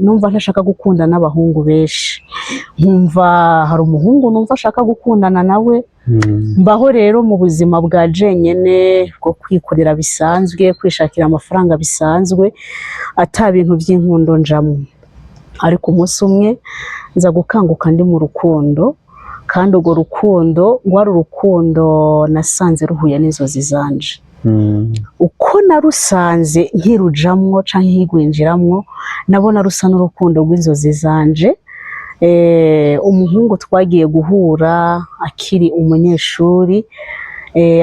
numva ntashaka gukunda n'abahungu benshi, nkumva hari umuhungu numva ashaka gukundana nawe. Mbaho rero mu buzima bwa jenyene bwo kwikorera bisanzwe, kwishakira amafaranga bisanzwe, ata bintu by'inkundo njamo. Ariko umunsi umwe nza gukanguka ndi mu rukundo, kandi urwo rukundo rwari urukundo nasanze ruhuye n'inzozi zanje. Uko narusanze nkirujamwo canke nkigwinjiramwo, nabona rusa n'urukundo rw'inzozi zanje. Umuhungu twagiye guhura akiri umunyeshuri,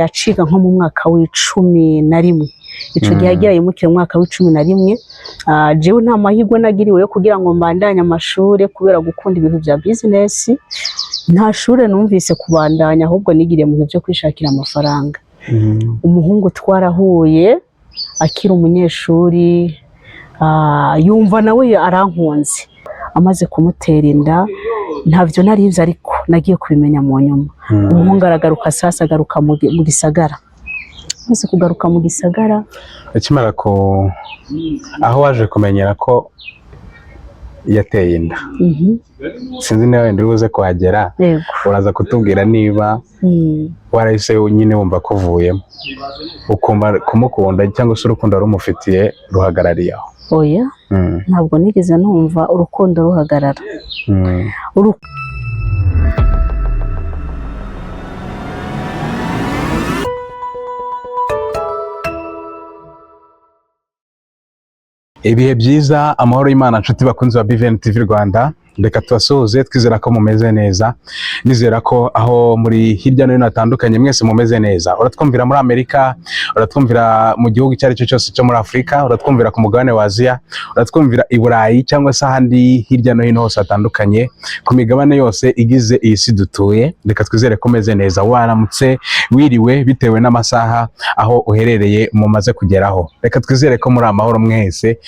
aciga nko mu mwaka w'11. Ico gihe yagiye yimukira mu mwaka w'11. Jewe nta mahirwe nagiriwe yo kugira ngo mbandanye amashure kubera gukunda ibintu bya business. Nta shure numvise kubandanya, ahubwo nigiriye mu byo kwishakira amafaranga. Umuhungu twarahuye akiri umunyeshuri, yumva nawe arankunze. Amaze kumutera inda, ntavyo narinze, ariko nagiye kubimenya mu nyuma. Umuhungu aragaruka sasa, agaruka mu gisagara. Maze kugaruka mu gisagara, akimara ko aho waje kumenyera ko yateye inda, sinzi niba wenda ubuze kuhagera, uraza kutubwira niba warahise nyine wumva ko uvuyemo ukumva kumukunda cyangwa se urukundo rumufitiye ruhagarariye aho? Oya, ntabwo nigeze numva urukundo ruhagarara. Ibihe byiza, amahoro y'Imana nshuti bakunzi ba BVN TV Rwanda, reka tubasuhuze twizera ko mumeze neza. Nizera ko aho muri hirya no hino hatandukanye mwese mumeze neza. Uratwumvira muri Amerika, uratwumvira mu gihugu icyo ari cyo cyose cyo muri Afrika, uratwumvira ku mugabane wa Aziya, uratwumvira i Burayi cyangwa se ahandi hirya no hino hose hatandukanye ku migabane yose igize iyi si dutuye. Reka twizere ko meze neza, waramutse wiriwe bitewe n'amasaha aho uherereye mumaze kugeraho. Reka twizere ko muri amahoro mwese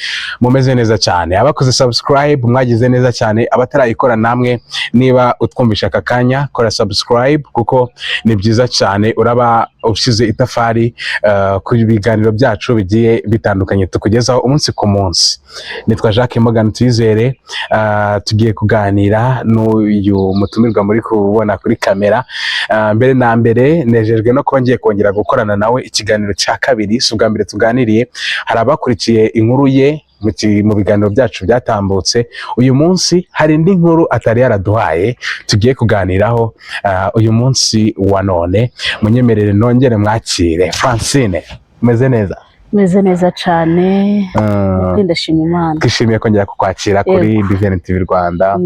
mumeze neza cyane. Abakoze subscribe mwagize neza cyane, abatarayikora namwe niba utwumvisha aka kanya kora subscribe, kuko ni byiza cyane. Uraba ushize itafari ku biganiro byacu bigiye bitandukanye tukugezaho umunsi ku munsi. Nitwa Jacques Morgan Tuyizere, tugiye kuganira n'uyu mutumirwa muri kubona kuri kamera. Mbere na mbere nejejwe no kuba ngiye kongera gukorana nawe ikiganiro cya kabiri. Si ubwa mbere tuganiriye, hari abakurikiye inkuru ye mu biganiro byacu byatambutse. Uyu munsi hari indi nkuru atari yaraduhaye tugiye kuganiraho uyu munsi wa none. Munyemerere nongere mwakire Francine. Umeze neza? Meze neza cyane, ndashima Imana. Twishimiye kongera kukwakira kuri BVN TV Rwanda.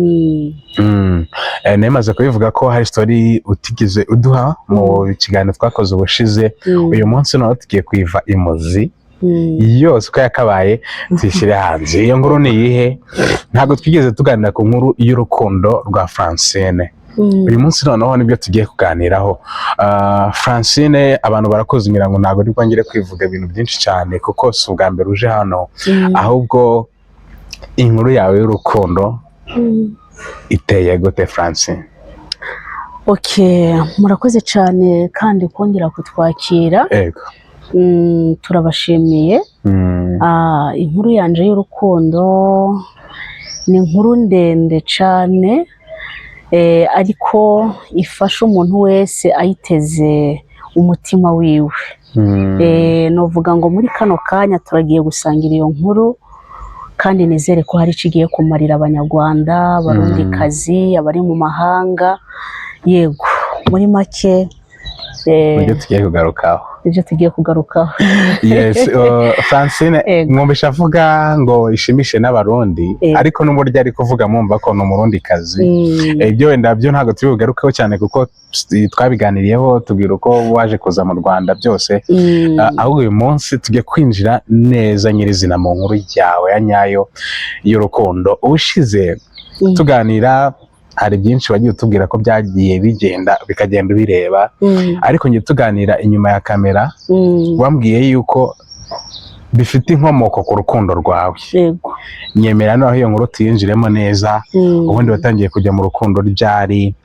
Nemaze kubivuga ko hari story utigeze uduha mu kiganiro twakoze ubushize. Uyu munsi none tugiye kuiva imuzi yose uko yakabaye tuyishyire hanze. Iyo nkuru ni iyihe? Ntabwo twigeze tuganira ku nkuru y'urukundo rwa Francine. Uyu munsi noneho nibyo tugiye kuganiraho. Francine, abantu barakoze ngira ngo ntabwo ndi bwongere kwivuga ibintu byinshi cyane kuko si ubwa mbere uje hano, ahubwo inkuru yawe y'urukundo iteye gute Francine? Okay, murakoze cyane kandi kongera kutwakira. Yego. Turabashimiye. Inkuru yanje y'urukundo ni inkuru ndende cyane, ariko ifasha umuntu wese ayiteze umutima wiwe. Novuga ngo muri kano kanya turagiye gusangira iyo nkuru, kandi nizere ko hari ikigiye kumarira Abanyarwanda, Abarundikazi, abari mu mahanga. Yego, muri make ibyo tugiye kugarukaho. Yes, Francine, mwumvisha avuga ngo ishimishe n'Abarundi, ariko n'uburyo ari kuvuga mwumva ko ni Umurundikazi. Ibyo wenda byo ntabwo turi bugarukeho cyane kuko twabiganiriyeho, tubwira uko waje kuza mu Rwanda byose. Ahubwo uyu munsi tugiye kwinjira neza nyirizina mu nkuru yawe ya nyayo y'urukundo. Ubushize tuganira hari byinshi wagiye utubwira ko byagiye bigenda bikagenda bireba, ariko ngiye tuganira inyuma ya kamera wambwiye yuko bifite inkomoko ku rukundo rwawe. Yego. Nyemera naho iyo nkuru tuyinjiremo neza. Ubundi watangiye kujya mu rukundo ryari?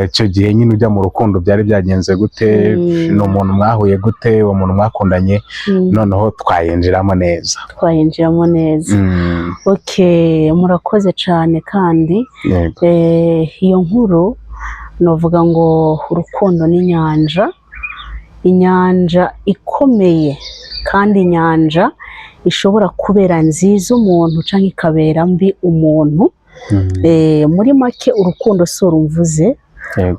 Icyo gihe nyine ujya mu rukundo byari byagenze gute? Ni umuntu mwahuye gute? Uwo muntu mwakundanye? Noneho twayinjiramo neza. Twayinjiramo neza. Okay, murakoze cyane kandi iyo nkuru novuga ngo urukundo ni inyanja ikomeye, kandi inyanja ishobora kubera nziza umuntu cyangwa ikabera mbi umuntu. Muri make urukundo si urumvuze,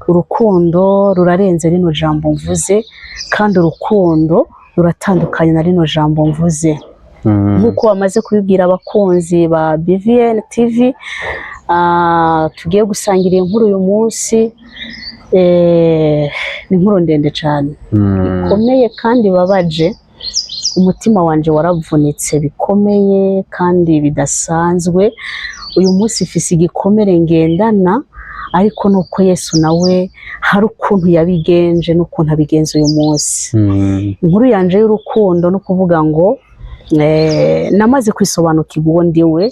urukundo rurarenze rino jambo mvuze, kandi urukundo ruratandukanye na rino jambo mvuze. Nk'uko bamaze kubibwira abakunzi ba BVN TV, tugiye gusangira inkuru uyu munsi. Ni inkuru ndende cyane, ikomeye kandi babaje. Umutima wanje waravunitse bikomeye kandi bidasanzwe. Uyu munsi ifise igikomere ngendana, ariko nuko Yesu nawe hari ukuntu yabigenje n'ukuntu abigenza uyu munsi. Inkuru yanje y'urukundo no kuvuga ngo namaze kwisobanukirwa uwo ndiwe,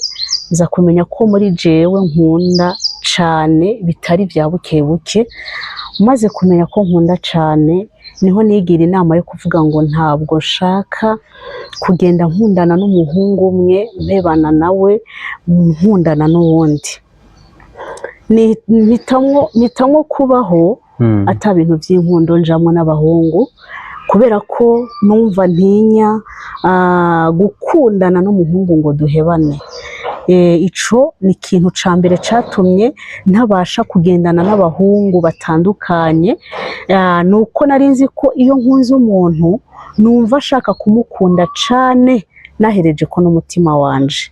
nza kumenya ko muri jewe nkunda cyane bitari bya buke buke. Maze kumenya ko nkunda cyane, niho nigira inama yo kuvuga ngo ntabwo nshaka kugenda nkundana n'umuhungu umwe mpebana nawe nkundana n'uwundi. Nitamwo kubaho ata bintu by'inkundo njamo n'abahungu, kubera ko numva ntinya gukundana n'umuhungu ngo duhebane. Ico ni ikintu ca mbere catumye ntabasha kugendana n'abahungu batandukanye. Nuko nari nzi ko iyo nkunze umuntu numva ashaka kumukunda cane nahereje ko n'umutima wanje.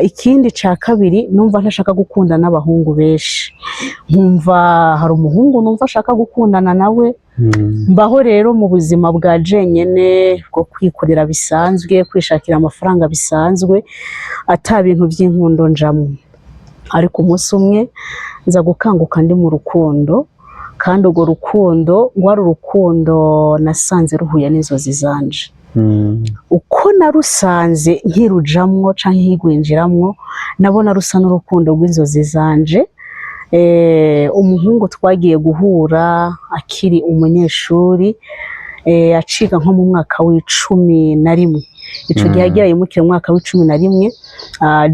Ikindi ca kabiri, numva ntashaka gukundana n'abahungu benshi. Nkumva hari umuhungu numva ashaka gukundana nawe. Mbaho rero mu buzima bwa jenyene bwo kwikorera bisanzwe, kwishakira amafaranga bisanzwe, ata bintu by'inkundo njamo. Ariko umunsi umwe nza gukanguka ndi mu rukundo, kandi urwo rukundo rwari urukundo nasanze ruhuye n'inzozi zanje. Uko narusanze nkirujamwo canke nkigwinjiramwo, nabona rusa n'urukundo rw'inzozi zanje. Umuhungu twagiye guhura akiri umunyeshuri, aciga nko mu mwaka w'11. Ico gihe yagiye yimukira mu mwaka w'11.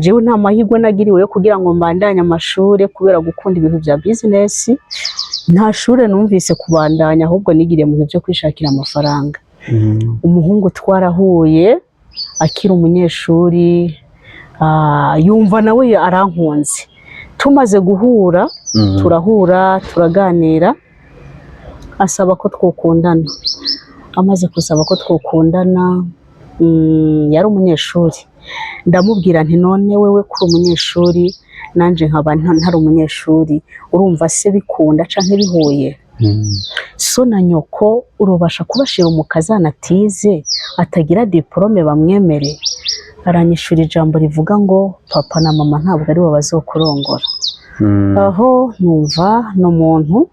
Jewe nta mahirwe nagiriwe yo kugira ngo mbandanye amashure kubera gukunda ibintu bya business. Nta shure numvise kubandanya, ahubwo nigiriye mu byo kwishakira amafaranga. Umuhungu twarahuye akiri umunyeshuri, yumva nawe arankunze. Tumaze guhura, turahura turaganira, asaba ko twokundana. Amaze kusaba ko twokundana, yari umunyeshuri. Ndamubwira nti none wewe kuri umunyeshuri, nanje nkaba ntari umunyeshuri, urumva se bikunda canke bihuye? So na nyoko urubasha kubashira umukazana atize atagira diplome bamwemere? Aranyishura ijambo rivuga ngo papa na mama ntabwo ari bo bazokurongora. Aho numva no muntu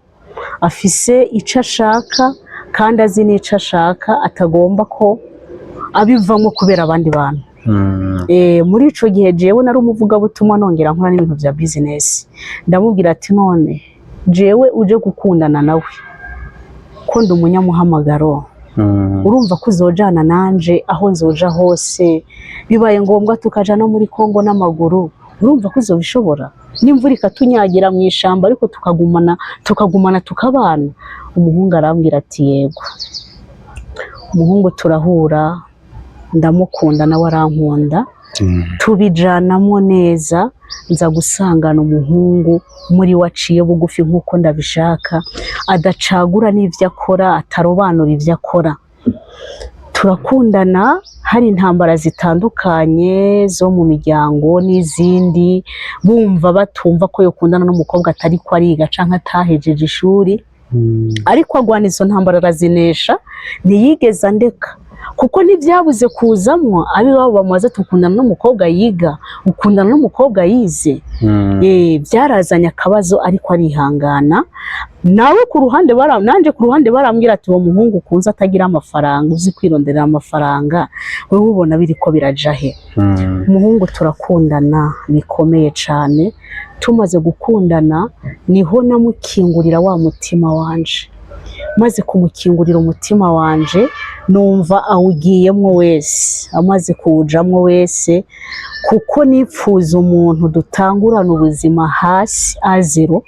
afise ico ashaka, kandi azi n'ico ashaka, atagomba ko abivamo kubera abandi bantu. Muri ico gihe jewe nari umuvuga butumwa nongera nkora n'ibintu bya business. Ndamubwira ati none jewe uje gukundana nawe ko ndi umunyamuhamagaro, urumva ko uzojana nanje aho nzoja hose, bibaye ngombwa tukaja no muri Kongo n'amaguru, urumva ko uzobishobora? N'imvura ikatunyagira mu ishamba ariko tukagumana tukabana. Umuhungu arambwira ati yego. Umuhungu turahura, ndamukunda nawe arankunda, tubijanamo neza. Nza gusangana umuhungu muri waciye bugufi nk'uko ndabishaka, adacagura n'ivyo akora, atarobanura ivyo akora. Turakundana, hari intambara zitandukanye zo mu miryango n'izindi, bumva batumva ko yokundana n'umukobwa atari ko ariga canke atahejeje ishuri. Ariko agwana izo ntambara arazinesha, ntiyigeze andeka. kuko ntibyabuze kuzamwo abiwabo bamaze tukundana n'umukobwa yiga, ukundana n'umukobwa yize. Byarazanye akabazo ariko arihangana. Nawe ku ruhande nanje ku ruhande barambwira ati uwo muhungu kunze atagira amafaranga, uzi kwironderera amafaranga, wowe ubona biriko biraja he? Umuhungu turakundana bikomeye cyane. Tumaze gukundana niho namukingurira wa mutima wanje, maze kumukingurira umutima wanje numva awugiyemwo wese, amaze kuwujamwo wese, kuko nipfuza umuntu dutangurana ubuzima hasi azero,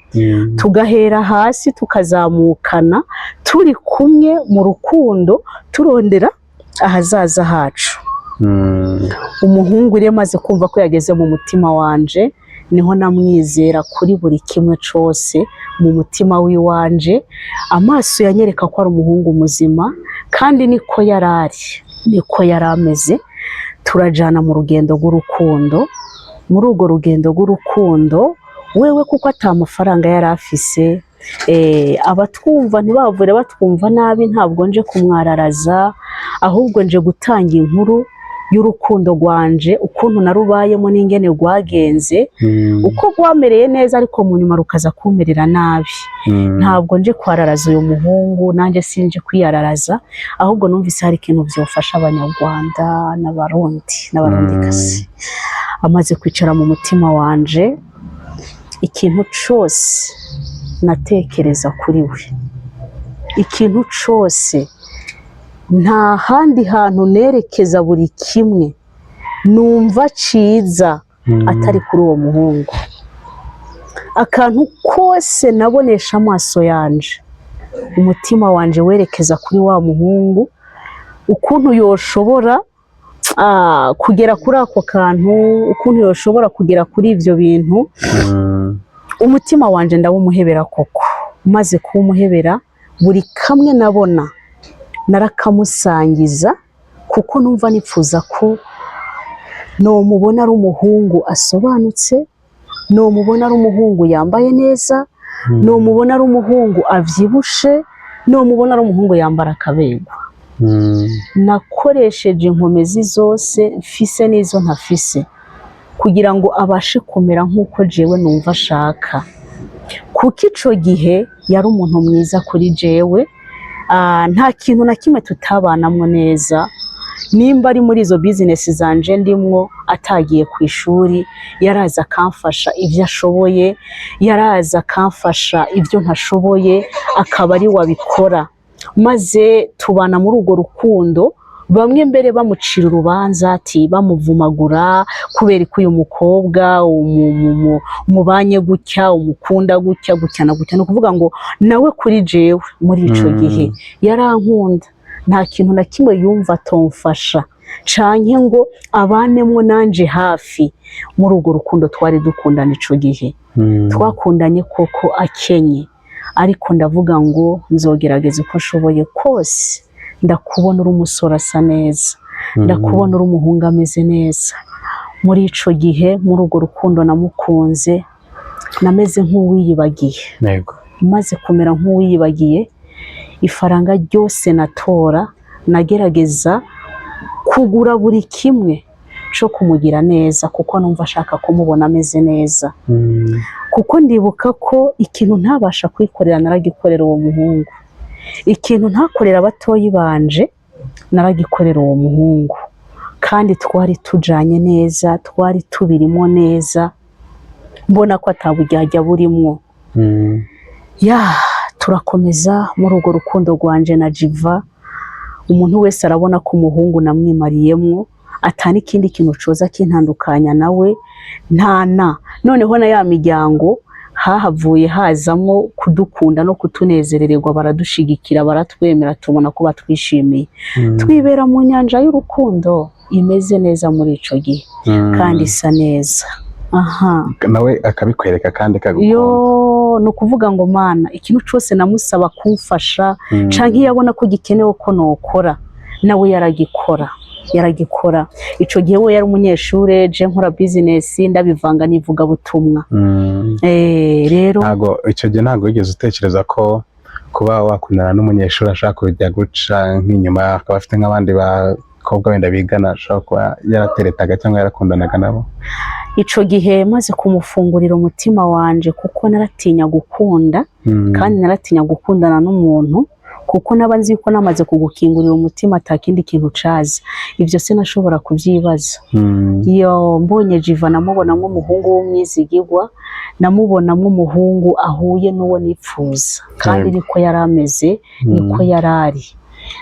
tugahera hasi tukazamukana turi kumwe mu rukundo turondera ahazaza hacu. Umuhungu rero maze kumva ko yageze mu mutima wanje, niho namwizera kuri buri kimwe cyose mu mutima wiwanje. Amaso yanyereka ko ari umuhungu muzima, kandi niko yarari, niko yarameze. Turajana mu rugendo rw'urukundo. Muri urwo rugendo rw'urukundo wewe kuko atamafaranga yari afise, abatwumva ntibavure batwumva nabi, ntabwo nje kumwararaza, ahubwo nje gutanga inkuru y'urukundo rwanje, ukuntu narubayemo n'ingene rwagenze, uko rwamereye neza ariko mu nyuma rukaza kumerera nabi. Ntabwo nje kwararaza uyu muhungu, nanjye sinje kwiyararaza, ahubwo numvise hari ikintu byofasha abanyarwanda n'abarundikazi. Amaze kwicara mu mutima wanje, ikintu cyose natekereza kuri we, ikintu cyose, nta handi hantu nerekeza buri kimwe numva ciza atari kuri uwo muhungu. Akantu kose nabonesha amaso yanje, umutima wanje werekeza kuri wa muhungu, ukuntu yoshobora kugera kuri ako kantu, ukuntu yoshobora kugera kuri ivyo bintu. Umutima wanje ndawumuhebera koko. Maze kuwumuhebera, buri kamwe nabona narakamusangiza, kuko numva nipfuza ko no mubona ari umuhungu asobanutse, no mubona ari umuhungu yambaye neza, no mubona ari umuhungu avyibushe, no mubona ari umuhungu yambara akabego. Nakoresheje inkomezi zose mfise n'izo ntafise, kugira ngo abashe kumera nk'uko jewe numva ashaka. Kuko ico gihe yari umuntu mwiza kuri jewe, nta kintu na kimwe tutabanamwo neza. Nimba ari muri izo business zanje ndimwo, atagiye ku ishuri yaraza akamfasha ivyo ashoboye, yaraza akamfasha ivyo ntashoboye, akaba ari wabikora. Maze tubana muri urwo rukundo, bamwe mbere bamucira urubanza ati bamuvumagura kubera ko uyu mukobwa umubanye gutya, umukunda gutya na gutya. No kuvuga ngo nawe kuri jewe muri ico gihe yarankunda, nta kintu na kimwe yumva atomfasha, canke ngo abanemwo nanje hafi. Muri urwo rukundo twari dukundana ico gihe, twakundanye koko akenye, ariko ndavuga ngo nzogerageza uko nshoboye kose ndakubona uri umusore asa neza, ndakubona uri umuhungu ameze neza. Muri ico gihe, muri urwo rukundo namukunze, nameze nk'uwiyibagiye. Maze kumera nk'uwiyibagiye, ifaranga ryose natora nagerageza kugura buri kimwe cyo kumugira neza, kuko numva ashaka kumubona ameze neza. Kuko ndibuka ko ikintu ntabasha kwikorera naragikorera uwo muhungu, ikintu ntakorera abatoyi banje naragikorera uwo muhungu, kandi twari tujanye neza, twari tubirimo neza, mbona ko ataburyarya burimwo. Turakomeza muri urwo rukundo rwanje na Jiva. Umuntu wese arabona ko umuhungu namwimariyemwo, atani ikindi kintu coza kintandukanya nawe, noneho na ya miryango hahavuye hazamwo kudukunda no kutunezerererwa, baradushigikira, baratwemera, tubona ko batwishimiye. Twibera mu nyanja y'urukundo imeze neza muri ico gihe, kandi isa neza. Nawe akabikwereka kandi kagukunda. No kuvuga ngo Mana, ikintu cyose namusaba kumfasha, canke yabona ko gikenewe ko nokora, nawe yaragikora. Ico gihe we yari umunyeshure, je nkora business, ndabivanga nivuga butumwa. Rero ntago ico gihe ntago yigeze utekereza ko kuba wakundana n'umunyeshuri ashaka kujya guca nk'inyuma akaba afite nk'abandi bakobwa wenda bigana ashobora kuba yarateretaga cyangwa yarakundanaga nabo? Ico gihe maze kumufungurira umutima wanje kuko naratinya gukunda kandi naratinya gukundana n'umuntu kuko nabanzi ko namaze kugukingurira umutima atakindi kintu caza, ivyo sinashobora kuvyibaza. Iyo mbonye Jiva namubona nk'umuhungu w'umwizigirwa, namubona nk'umuhungu ahuye n'uwo nipfuza kandi niko yarameze, niko yarari.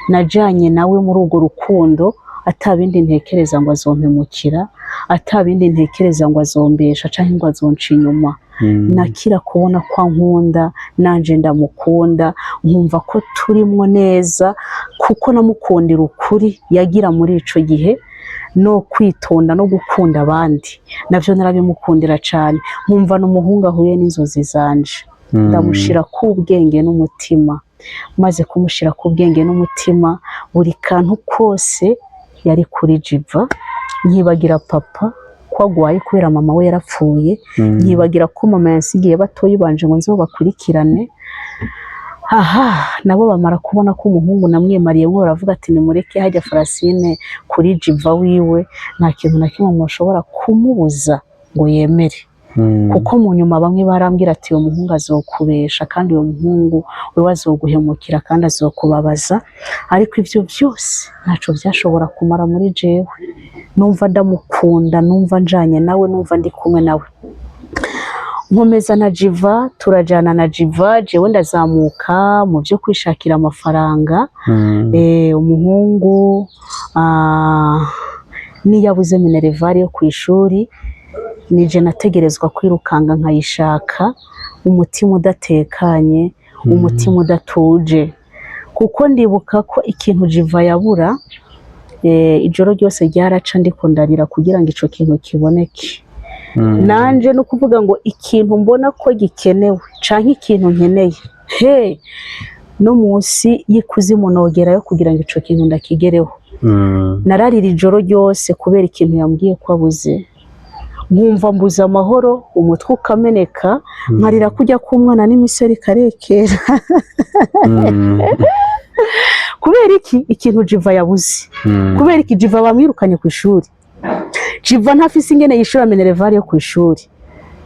Najanye nawe muri urwo rukundo atabindi ntekereza ngo azompemukira, atabindi ntekereza ngo azombesha canke ngo azonca inyuma. Nakira kubona ko ankunda nanje ndamukunda, nkumva ko turimwo neza kuko namukundira ukuri yagira muri ico gihe no kwitonda no gukunda abandi, navyo narabimukundira cane. Nkumva n'umuhungu ahuye n'inzozi zanje, ndamushira ku bwenge n'umutima. Maze kumushira ku bwenge n'umutima, buri kantu kose yari kuri Jiva. Nkibagira papa ko agwaye kubera mama we yarapfuye, nkibagira ko mama yansigiye batoyi banje ngo nzobakurikirane. Nabo bamara kubona ko umuhungu namwemariye ngo baravuga ati nimureke hajya Francine kuri Jiva wiwe, nta kintu na kimwe mushobora kumubuza ngo yemere. Kuko mu nyuma bamwe barambwira ati uwo muhungu azokubesha kandi uwo muhungu we azoguhemukira kandi azokubabaza, ariko ivyo byose ntaco byashobora kumara muri jewe. Numva ndamukunda, numva njanye nawe, numva ndi kumwe nawe. Nkomeza na Jiva, turajana na Jiva, jewe ndazamuka mu byo kwishakira amafaranga. Umuhungu niyabuze minervari yo kwishuri, nije nategerezwa kwirukanga nkayishaka, umutima udatekanye, umutima udatuje. Kuko ndibuka ko ikintu Jiva yabura, ijoro ryose ryaraca ndiko ndarira kugira ngo ico kintu kiboneke. Nanje no kuvuga ngo ikintu mbona ko gikenewe canke ikintu nkeneye, no munsi y'ikuzimu nogerayo kugira ngo ico kintu ndakigereho. Nararira ijoro ryose kubera ikintu yambwiye ko abuze. Nkumva mbuza amahoro, umutwe ukameneka, nkarira kujya k'umwana n'imiseri karekera. Kubera ikintu Jiva yabuze. Kubera iki Jiva bamwirukanye ku ishuri. Jiva ntafise ingene yishura minervari yo ku ishuri.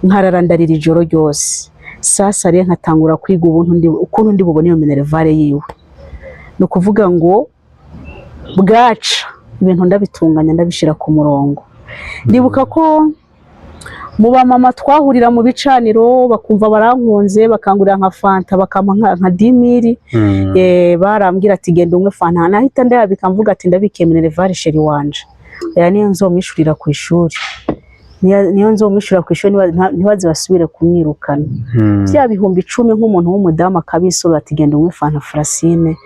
Nkarara ndarira ijoro ryose. Sasa rero nkatangura kwiga ukuntu ndi bubone iyo minervari yiwe. No kuvuga ngo bwaca ibintu ndabitunganya ndabishira ku murongo. Ndibuka ko mu bamama twahurira mu bicaniro bakumva barankunze, bakangurira nka fanta, bakama nka 10,000. Barambwira ati genda umwe fanta, nahita ndabika mvuga ati ndabike minervari sheri wanje. Niyo nzomwishurira ku ishuri, niyo nzomwishurira ku ishuri ntibaze basubire kumwirukana. Bya bihumbi 10 nk'umuntu w'umudamu akabisura ati genda umwe fanta Francine,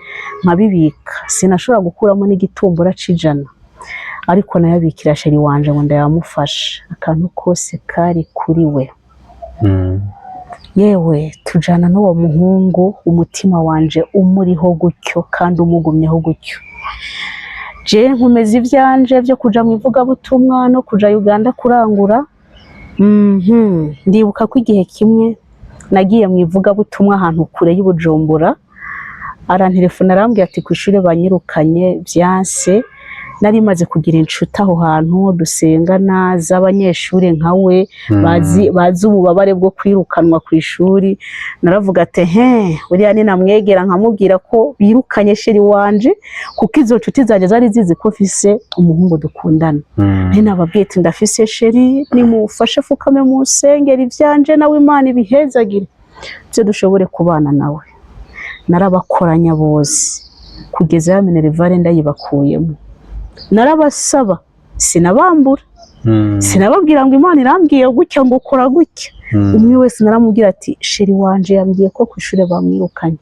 nkabibika. Sinashobora gukuramo n'igitumbura c'ijana, ariko nayabikira sheri wanje ngo ndayamufasha. Akantu kose kari kuri we. Yewe tujana n'uwo muhungu, umutima wanje umuriho gutyo kandi umugumyeho gutyo. Je nkomeza ivyanje byo kuja mu ivugabutumwa no kuja Uganda kurangura. Ndibuka ko igihe kimwe nagiye mu ivugabutumwa ahantu kure y'Ubujumbura, arantelefona arambwira ati kw'ishure banyirukanye byanse. Nari maze kugira inshuti aho hantu dusengana z'abanyeshuri nkawe bazi ububabare bwo kwirukanwa ku ishuri. Naravuga ati uriya ni namwegera nkamubwira ko birukanye sheri wanje, kuko izo nshuti zanje zari zizi ko mfise umuhungu dukundana. Nababwiye ati ndafise sheri, nimufashe fukame mu nsengero ivyanje nawe Imana ibihezagire byo dushobore kubana nawe. Narabakoranya bose kugeza ya minervari ndayibakuyemo. Narabasaba sinabambura, sinababwira ngo Imana irambwiye gutya ngo ukora gutya. Umwe wese naramubwira ati sheri wanje yambwiye ko kw'ishure bamwirukanye,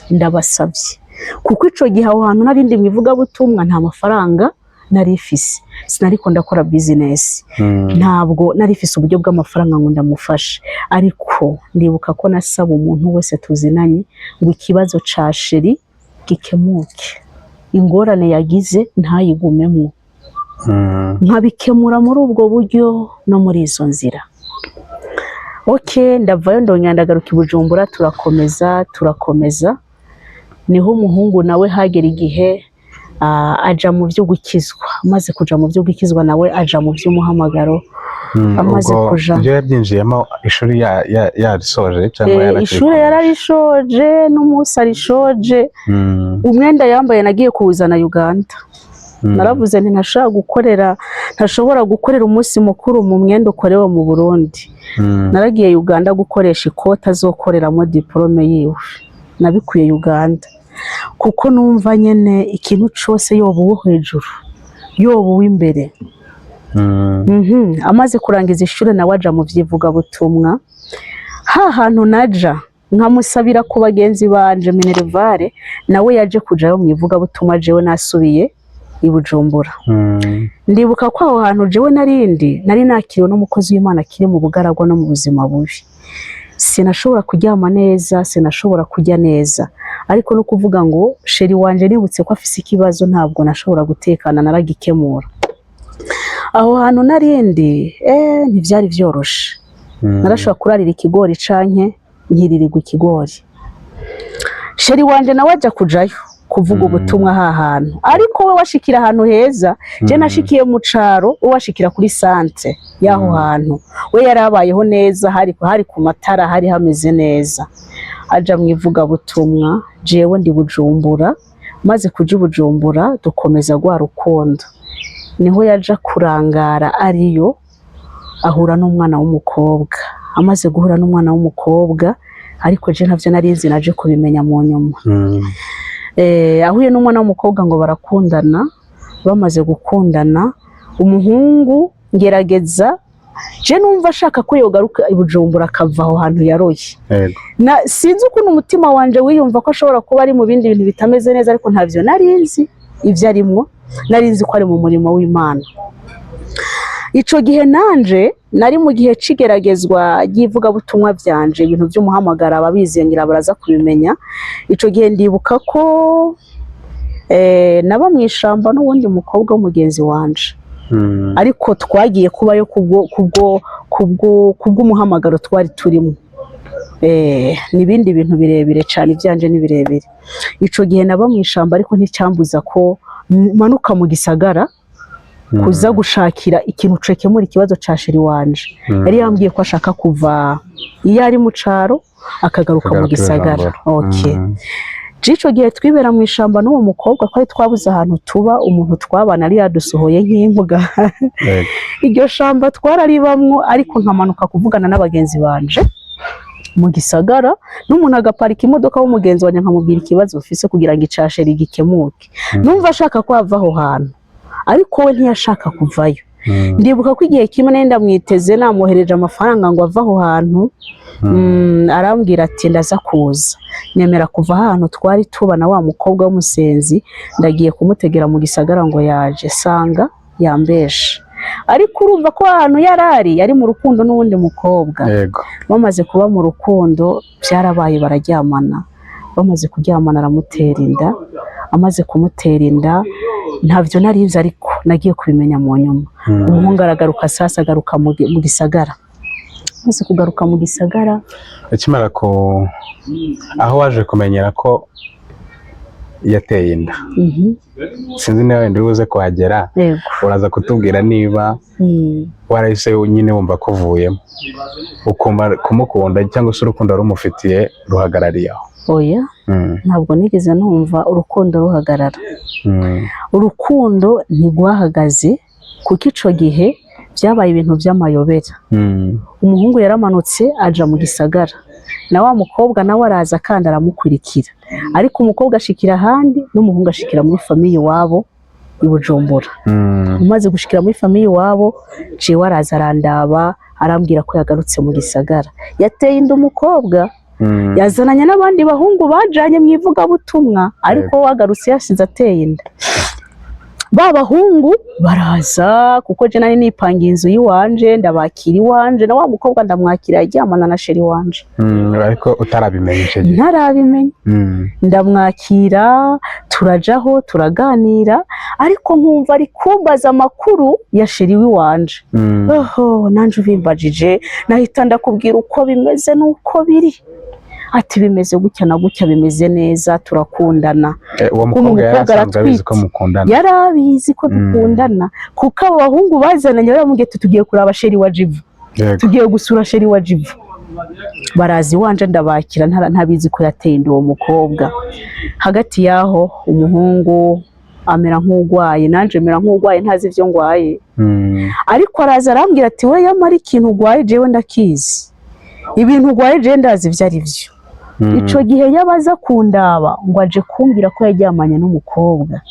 ndabasabye. Kuko ico gihe aho hantu narindi mivuga butumwa nta mafaranga narifise, sinariko ndakora business, ntabwo narifise uburyo bw'amafaranga ngo ndamufashe. Ariko ndibuka ko nasaba umuntu wese tuzinanye ngo ikibazo ca sheri gikemuke, ingorane yagize ntayigumemo. Nkabikemura muri ubwo buryo no muri izo nzira. okay, ndavayo ndongera ndagaruka i Bujumbura, turakomeza niho umuhungu nawe hagera igihe aja mu byo gukizwa. Amaze kuja mu byo gukizwa nawe aja mu by'umuhamagaro. Amaze kuja ibyo yabyinjiyemo ishuri yarisoje cyangwa yarakiri? Ishuri yararishoje n'umunsi arishoje. Umwenda yambaye nagiye kuwuzana Uganda. Naravuze nti ntashobora gukorera umunsi mukuru mu mwenda ukorewe mu Burundi. Naragiye Uganda gukoresha ikota azokoreramo diplome yiwe. Nabikuye Uganda kuko numva nyene ikintu cyose yoba uwo hejuru yoba uw'imbere. Amaze kurangiza ishuri nawe aja mu vyivuga butumwa. Hantu naja nkamusabira ku bagenzi banje Minervare, nawe yaje kujayo mu ivuga butumwa, jewe nasubiye i Bujumbura. Ndibuka ko aho hantu jewe nari nakiriwe n'umukozi w'Imana kiri mu bugaragwa no mu buzima bubi. Sinashobora kuryama neza, sinashobora kujya neza, ariko no kuvuga ngo sheri wanje nibutse ko afise ikibazo ntabwo nashobora gutekana, naragikemura. Aho hantu ntivyari vyoroshe. Narashobora kurarira ikigori canke nkiririrwa ikigori. Sheri wanje nawe aja kujayo kuvuga ubutumwa hantu, ariko we washikira ahantu heza. Je nashikiye mu caro, washikira kuri sante yaho hantu. We yarabayeho neza, hari ku matara, hari hameze neza. Aja mu ivuga butumwa, jewe ndi Bujumbura. Maze kuja Bujumbura dukomeza gwa rukundo. Niho yaja kurangara ariyo ahura n'umwana w'umukobwa. Amaze guhura n'umwana w'umukobwa, ariko je ntavyo narinzi, naje kubimenya mu nyuma. Ahuye n'umwana w'umukobwa ngo barakundana. Bamaze gukundana, umuhungu ngerageza je numva ashaka ko yogaruka i Bujumbura akava aho hantu yaroye. Sinzi ukuntu umutima wanje wiyumva ko ashobora kuba ari mu bindi bintu bitameze neza, ariko ntavyo narinzi ivyo arimwo. Narinzi ko ari mu murimo w'Imana. Ico gihe nanje nari mu gihe cigeragezwa givuga butumwa vyanje, ibintu by'umuhamagara ababizengera baraza kubimenya. Ico gihe ndibuka ko naba mwishamba n'uwundi mukobwa w'umugenzi wanje, ariko twagiye kubayo kubwo umuhamagaro twari turimo. Nibindi bintu birebire cyane, ivyanje ni birebire. Ico gihe naba mwishamba, ariko nticyambuza ko manuka mu gisagara kuza gushakira ikintu cekemura ikibazo ca sheri wanje. Yari yambwiye ko ashaka kuva iyo ari mu caro akagaruka mu gisagara. Okay. Ico gihe twibera mu ishamba n'uwo mukobwa, twari twabuze ahantu tuba. Umuntu twabana ari yadusohoye nk'imbuga. Iryo shamba twararibamwo, ariko nkamanuka kuvugana n'abagenzi banje mu gisagara. N'umuntu agaparika imodoka w'umugenzi wanje nkamubwira ikibazo ufise kugira ngo icasheri gikemuke. Numva ashaka ko ava aho hantu, ariko we ntiyashaka kuvayo. Ndibuka ko igihe kimwe nenda mwiteze namwohereje amafaranga ngo ava aho hantu. Arambwira ati ndaza kuza. Nemera kuva ahantu twari tubana wa mukobwa w'umusenzi, ndagiye kumutegera mu gisagara ngo yaje, sanga yambesha. Ariko urumva ko ahantu yari mu rukundo n'uwundi mukobwa. Bamaze kuba mu rukundo byarabaye, bararyamana. Bamaze kuryamana aramutera inda. Amaze kumutera inda ntavyo narinzi, ariko nagiye kubimenya mu nyuma. Umuhungu aragaruka sasa, agaruka mu gisagara. Maze kugaruka mu gisagara, akimara ko aho waje kumenyera ko yateye inda. Sinzi niba wenda ubuze kuhagera, uraza kutubwira niba warahise nyine wumva ko uvuyemo ukumva kumukunda, cyangwa se urukundo rumufitiye ruhagarariye aho? Oya, ntabwo nigeze numva urukundo ruhagarara. Urukundo ntigwahagaze, kuko ico gihe byabaye ibintu by'amayobera. Umuhungu yaramanutse aja mu gisagara, na wa mukobwa nawe araza kandi aramukurikira. Ariko umukobwa ashikira ahandi, n'umuhungu ashikira muri famiye wabo i Bujumbura. Umaze gushikira muri famiye wabo, ciwe araza arandaba, arambwira ko yagarutse mu gisagara. Yateye inda umukobwa, yazananye n'abandi bahungu bajanye mu ivuga butumwa, ariko wagarutse yashize ateye inda. ba bahungu baraza kuko je nari nipangiye inzu yiwanje ndabakira iwanje na wa mukobwa ndamwakira aryamana na sheri wanje ariko utarabimenye icyo gihe ntarabimenye ndamwakira turajaho turaganira ariko nkumva ari kumbaza amakuru ya sheri wiwanje oho nanje ubimbajije nahita ndakubwira uko bimeze nuko biri ati bimeze gutya na gutya bimeze neza turakundana uwo mukobwa yarasanzwe abizi ko mukundana yarabizi ko dukundana kuko abo bahungu bazananye baramubwiye tugiye kuraba sheri wa Jiva tugiye gusura sheri wa Jiva barazi wanje ndabakira ntabizi ko yateye ndi uwo mukobwa hagati yaho umuhungu amera nk'ugwaye nanje mera nk'ugwaye ntazi ivyo ngwaye ariko araza arambwira ati we yamara ikintu ugwaye jewe ndakizi ibintu ugwaye je ndazi ivyo ari vyo ico gihe yabaza kundaba ngo aje kumbwira ko yaryamanye n'umukobwa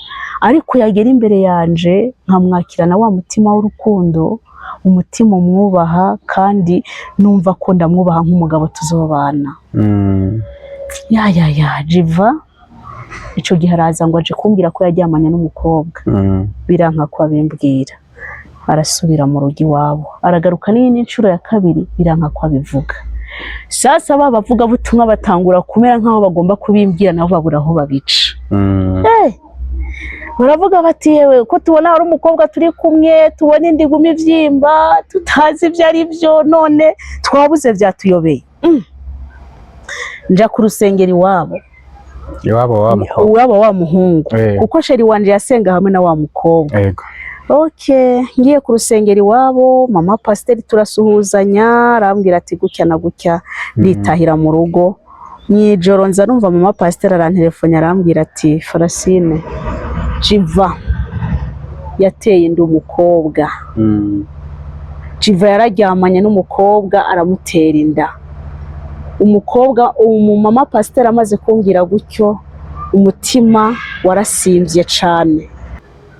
ariko yagera imbere yanje nkamwakirana wa mutima w'urukundo umutima umwubaha kandi numva ko ndamwubaha nk'umugabo tuzobana ya Jiva ico gihe araza ngo aje kumbwira ko yaryamanye n'umukobwa biranka ko abimbwira arasubira mu rugo iwabo aragaruka n'incuro ya kabiri biranka ko abivuga sasa bavuga butumwa batangura kumera nkaho bagomba kubimbwira nabo babura aho babica baravuga bati yewe ko tubona ari umukobwa turi kumwe tubona indiguma ivyimba tutazi ivyo ari byo none twabuze vyatuyobeye nja ku rusengero iwabo wa muhungu kuko sheri wanje yasenga hamwe na wa mukobwa ngiye ku rusengero iwabo mama pasiteri turasuhuzanya arambwira ati gutya na gutya nditahira mu rugo mwijoro nza numva mama pasiteri arantelefone arambwira ati Francine Jiva yateye ndi umukobwa Jiva yararyamanye n'umukobwa aramutera inda umukobwa mama pasiteri amaze kumbwira gutyo umutima warasimbye cane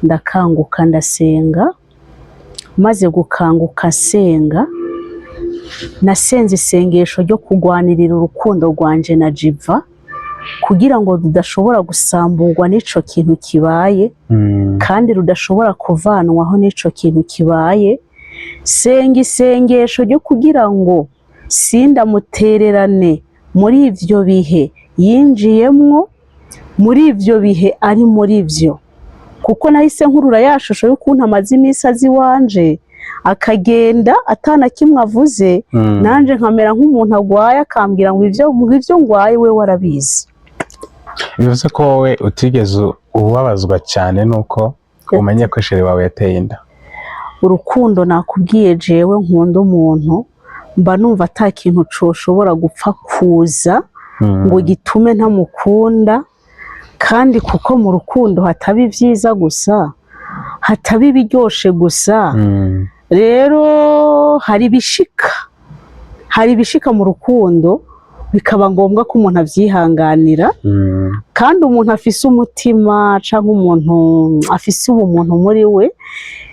ndakanguka ndasenga maze gukanguka senga nasenze isengesho ryo kugwanirira urukundo rwanje na Jiva kugira ngo rudashobora gusamburwa n'ico kintu kibaye kandi rudashobora kuvanwaho n'ico kintu kibaye senga isengesho ryo kugira ngo sindamutererane muri ivyo bihe yinjiyemwo muri ivyo bihe ari muri vyo kuko nahise nkurura ya shusho y'ukuntu amaze iminsi azi wanje akagenda atana kimwe avuze nanje nkamera nk'umuntu agwaye akambwira ngo ivyo ngwaye we warabizi bivuze ko wowe utigeze ubabazwa cyane nuko umenye ko sheri wawe yateye inda urukundo nakubwiye jewe nkunda umuntu mba numva ata kintu coshobora gupfa kuza ngo gitume ntamukunda kandi kuko mu rukundo hataba ivyiza gusa hataba ibiryoshe gusa rero hari ibishika mu rukundo bikaba ngombwa ko umuntu avyihanganira kandi umuntu afise umutima canke umuntu afise ubumuntu muri we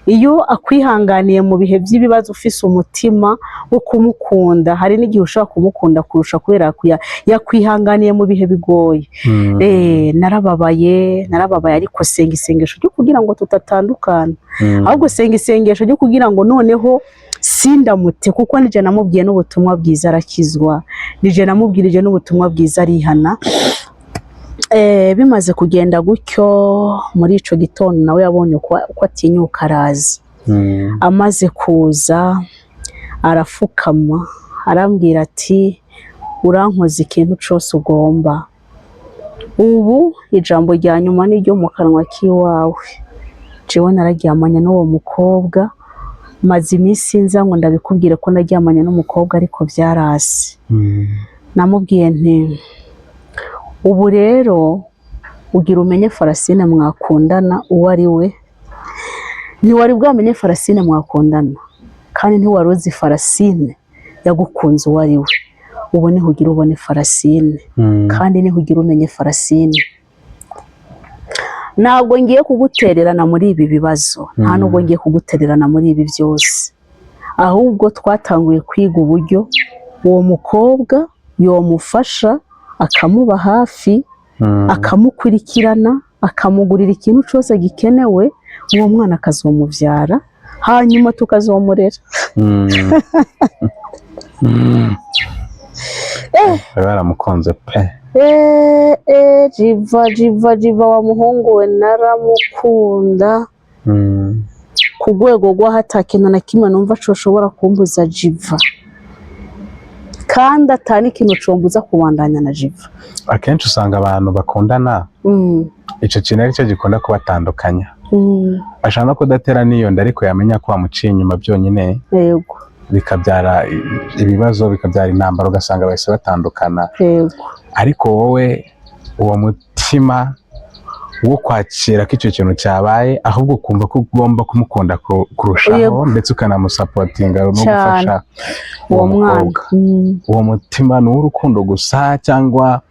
iyo akwihanganiye mu bihe by'ibibazo ufise umutima wo kumukunda hari n'igihe ushaka kumukunda kurusha kubera yakwihanganiye mu bihe bigoye narababaye ariko senga isengesho ryo kugira ngo tutatandukana ahubwo senga isengesho ryo kugira ngo noneho sindamute kuko nije namubwiye n'ubutumwa bwiza arakizwa nije namubwirije n'ubutumwa bwiza arihana bimaze kugenda gutyo muri ico gitondo nawe yabonye ko atinyuka araza amaze kuza arafukama arambwira ati urankoze ikintu cyose ugomba ubu ijambo rya nyuma niryo mu kanwa k'iwawe jewe nararyamanye n'uwo mukobwa maze iminsi nza ngo ndabikubwire ko naryamanye n'umukobwa ariko byarasi namubwiye nti ubu rero ugira umenye Francine mwakundana uwo ari we ntiwari bwamenye Francine mwakundana kandi ntiwari uzi Francine yagukunze uwo ari we ubu niho ugira ubone Francine kandi niho ugira umenye Francine ntabwo ngiye kugutererana muri ibi bibazo nta nubwo ngiye kugutererana muri ibi byose ahubwo twatanguye kwiga uburyo uwo mukobwa yomufasha akamuba hafi akamukurikirana akamugurira ikintu cyose gikenewe uwo mwana akazomuvyara hanyuma tukazomurera. baramukunze pe. Jiva wa muhungu we naramukunda ku rwego rw'aho atakintu na kimwe numva coshobora kumbuza Jiva, kandi atani ikintu combuza kubandanya na Jiva. Akenshi usanga abantu bakundana ico kintu ari cyo gikunda kubatandukanya. Ashaka no kudatera niyo nda ariko yamenya ko wamuciye inyuma byonyine, yego, bikabyara ibibazo, bikabyara intambara, ugasanga bahise batandukana. Yego. Ariko wowe uwo mutima wo kwakira ko icyo kintu cyabaye, ahubwo ukumva ko ugomba kumukunda kurushaho, ndetse ukanamusapotinga no gufasha uwo mukobwa. Uwo mutima ni urukundo gusa, cyangwa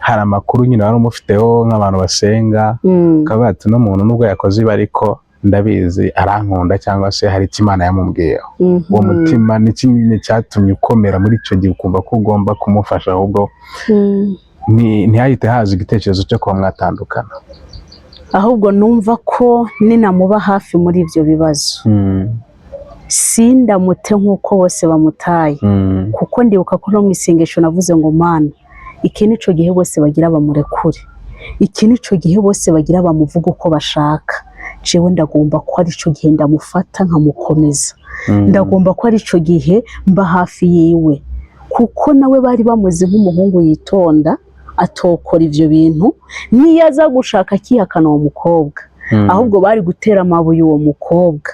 hari amakuru nyine wari umufiteho nk'abantu basenga ukaba ati no muntu nubwo yakoze ibi ariko ndabizi arankunda, cyangwa se hari icyo Imana yamubwiyeho? Uwo mutima ni kinini cyatumye ukomera muri icyo gihe ukumva ko ugomba kumufasha, ahubwo ntihahite haza igitekerezo cyo kuba mwatandukana? Ahubwo numva ko ninamuba hafi muri ibyo bibazo sindamute nk'uko bose bamutaye, kuko ndibuka ko no mu isengesho navuze ngo Mana, iki nico gihe bose bagira bamurekure, iki nico gihe bose bagira bamuvuga uko bashaka, jewe ndagomba ko ari cyo gihe ndamufata nkamukomeza, ndagomba ko ari cyo gihe mba hafi yiwe, kuko nawe bari bamuzi nk'umuhungu yitonda atokora ivyo bintu, niyo aza gushaka akihakana uwo mukobwa, ahubwo bari gutera amabuye uwo mukobwa.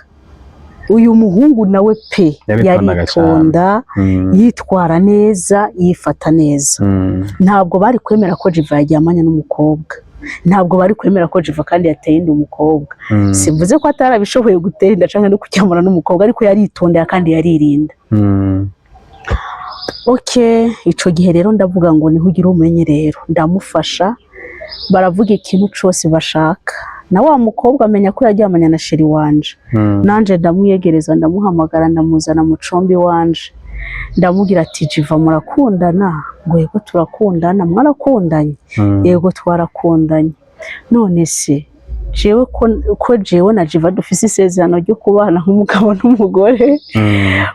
Uyu muhungu nawe pe yaritonda, yitwara neza, yifata neza. Ntabwo bari kwemera ko Jiva yaryamanye n'umukobwa, ntabwo bari kwemera ko Jiva kandi yateye inda umukobwa. Simvuze ko atarabishoboye gutera inda canke no kuryamana n'umukobwa, ariko yaritondera kandi yaririnda. Ico gihe rero ndavuga ngo niho ugira umenye rero ndamufasha, baravuga ikintu cyose bashaka, na wa mukobwa amenya ko yaryamanye na sheri wanje, nanje ndamwiyegereza, ndamuhamagara, ndamuzana mu combi wanje, ndamubwira ati Jiva murakundana? Ngo yego turakundana. Mwarakundanye? Yego twarakundanye. None se jewe ko jewe na Jiva dufise isezerano ryo kubana nk'umugabo n'umugore,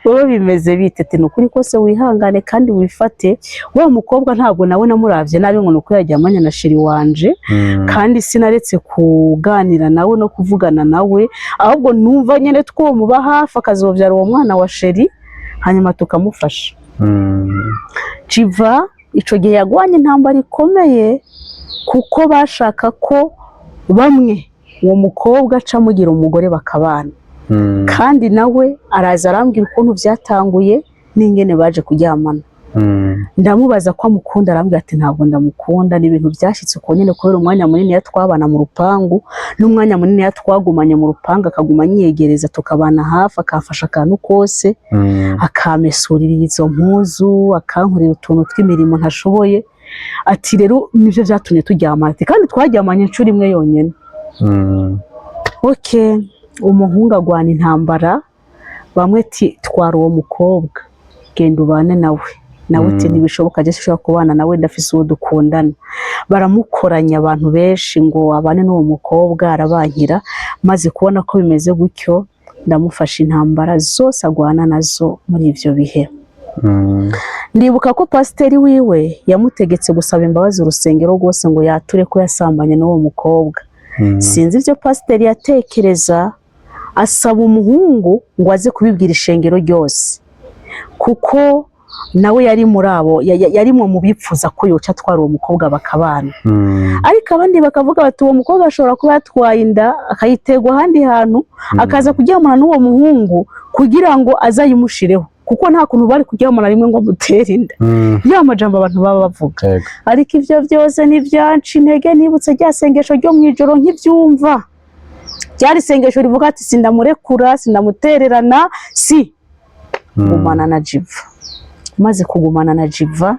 wowe bimeze bite? Ati nukuri kose wihangane kandi wifate, wa mukobwa ntabwo nawe namuravye nabi ngo nuko yaryamanye na sheri wanje, kandi sinaretse kuganira nawe no kuvugana nawe, ahubwo numva nyene twomuba hafi akazovyara uwo mwana wa sheri, hanyuma tukamufasha. Jiva ico gihe yagwanye intambara ikomeye, kuko bashaka ko bamwe uwo mukobwa aca mugira umugore bakabana, kandi nawe araza arambwira ukuntu byatanguye n'ingene baje kuryamana. Ndamubaza ko amukunda, arambwira ati ntabwo ndamukunda, ni ibintu byashitse uko nyene, kubera umwanya munini yatwabana mu rupangu n'umwanya munini yatwagumanye mu rupangu, akaguma nyiyegereza tukabana hafi, akafasha akantu kose, akamesurira izo mpuzu, akankorera utuntu tw'imirimo ntashoboye. Ati rero nivyo vyatumye turyamana, ati kandi twaryamanye inshuro imwe yonyene. Umuhungu agwana intambara, bamwe ati twara uwo mukobwa genda ubane nawe, nawe ati ntibishoboka, je sinshobora kubana nawe, ndafise uwo dukundana. Baramukoranya abantu benshi ngo abane n'uwo mukobwa, arabankira. Maze kubona ko bimeze gutyo, ndamufasha intambara zose agwana nazo muri ivyo bihe. Ndibuka ko pasiteri wiwe yamutegetse gusaba imbabazi urusengero rwose ngo yature ko yasambanye n'uwo mukobwa. Sinzi ivyo pasiteri yatekereza, asaba umuhungu ngo aze kubibwira ishengero ryose, kuko nawe yari muri abo, yari mu bipfuza ko yoca atwara uwo mukobwa bakabana. Ariko abandi bakavuga bati uwo mukobwa ashobora kuba yatwaye inda akayiterwa ahandi hantu, akaza kuryamana n'uwo muhungu kugira ngo azayimushireho, kuko nta kuntu bari kuryamana rimwe ngo mutere inda. Ya majambo abantu baba bavuga. Ariko ivyo byose nivyanca intege, nibutse rya sengesho ryo mwijoro nkivyumva, ryari sengesho rivuga ati sindamurekura, sindamutererana, gumana na Jiva. Maze kugumana na Jiva,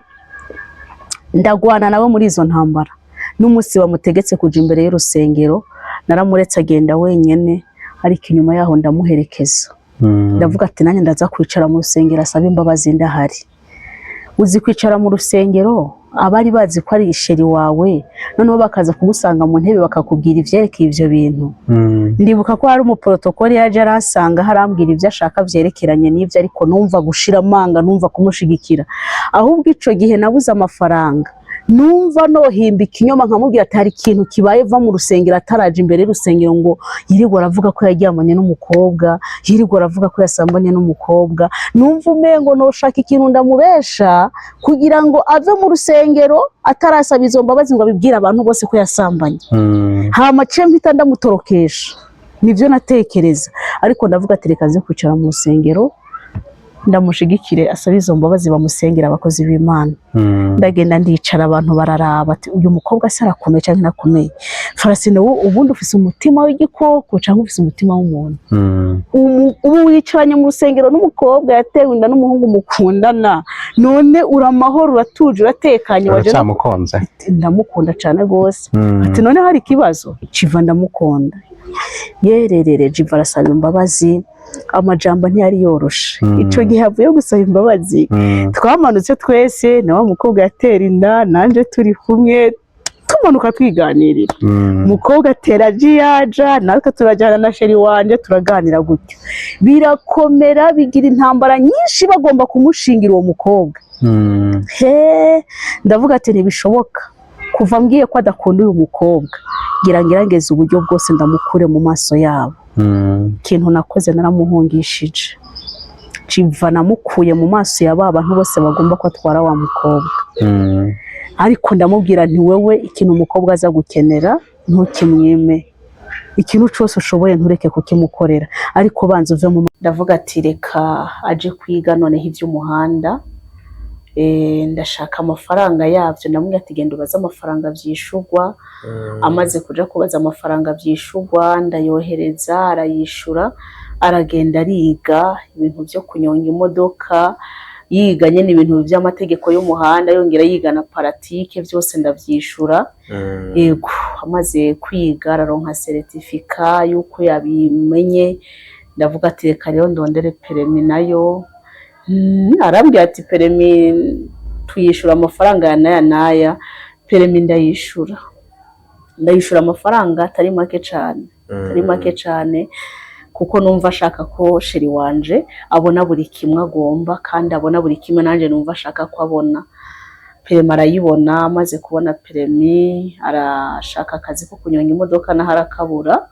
ndagwana nawe muri izo ntambara. N'umunsi bamutegetse kuja imbere y'urusengero, naramuretse agenda wenyene, ariko inyuma yaho ndamuherekeza. Ndavuga ati nanjye ndaza kwicara mu rusengero asaba imbabazi ndahari. Uzi kwicara mu rusengero abari bazi ko ari isheri wawe noneho bakaza kugusanga mu ntebe bakakubwira ivyerekeye ivyo bintu. Ndibuka ko hari umuprotokoli yaje arasanga harambwira ivyo ashaka vyerekeranye n'ivyo, ariko numva gushira amanga, numva kumushigikira. Ahubwo ico gihe nabuze amafaranga, numva nohimba ikinyoma nkamubwira ati hari ikintu kibaye, va mu rusengero ataraje imbere y'urusengero ngo yirirwa aravuga ko yaryamanye n'umukobwa, yirirwa aravuga ko yasambanye n'umukobwa. Numva umengo noshaka ikintu ndamubesha kugira ngo ave mu rusengero atarasaba izo mbabazi ngo abibwire abantu bose ko yasambanye. Hama ce mpita ndamutorokesha. Nivyo natekereza, ariko ndavuga ati reka nze kwicara mu rusengero ndamushigikire asaba izo mbabazi bamusengera abakozi b'Imana. Ndagenda ndicara, abantu bararaba ati uyu mukobwa se arakomeye cyangwa ntakomeye. Francine, ubundi ufise umutima w'igikoko cyangwa ufise umutima w'umuntu? Ubu wicaranye mu rusengero n'umukobwa yatewe inda n'umuhungu mukundana, none uramahoro, uratuje, uratekanye, waje namukonza? Ndamukunda cyane gose. Ati none hari ikibazo? Civa ndamukunda. Yererere Jiva arasaba imbabazi, amajambo ntiyari yoroshe. Ico gihe avuye gusaba imbabazi, twamanutse twese, na wa mukobwa yatera inda, nanje turi kumwe tumanuka twiganirira. Mukobwa atera jiyaja, natwe turajyana na sheri wanje turaganira gutyo. Birakomera, bigira intambara nyinshi bagomba kumushingira uwo mukobwa. Ndavuga ati ntibishoboka. Kuva mbwiye ko adakunda uyu mukobwa, ngerageza uburyo bwose ndamukure mu maso yabo. Ikintu nakoze naramuhungishije. Civa namukuye mu maso y'aba bantu bose bagomba ko atwara wa mukobwa. Ariko ndamubwira nti wewe ikintu umukobwa aza gukenera ntukimwime. Ikintu cyose ushoboye ntureke kukimukorera, ariko banza uve mu. Ndavuga ati reka aje kwiga noneho ivy'umuhanda. Ndashaka amafaranga yavyo. Ndamubwira ati genda ubaza amafaranga vyishurwa. Amaze kuja kubaza amafaranga vyishurwa ndayohereza, arayishura, aragenda ariga ibintu byo kunyonga imodoka, yiga nyene ibintu by'amategeko y'umuhanda, yongera yiga na paratike, byose ndavyishura. Yego, amaze kwiga araronka certificat yuko yabimenye. Ndavuga ati reka rero ndondere permis nayo. Arambwira ati permis tuyishura amafaranga ya naya. Permis ndayishura amafaranga atari make cyane, kuko numva ashaka ko sheri wanje abona buri kimwe agomba, kandi abona buri kimwe nanje numva ashaka ko abona. Permis arayibona. Amaze kubona permis arashaka akazi ko kunyonga imodoka na harakabura.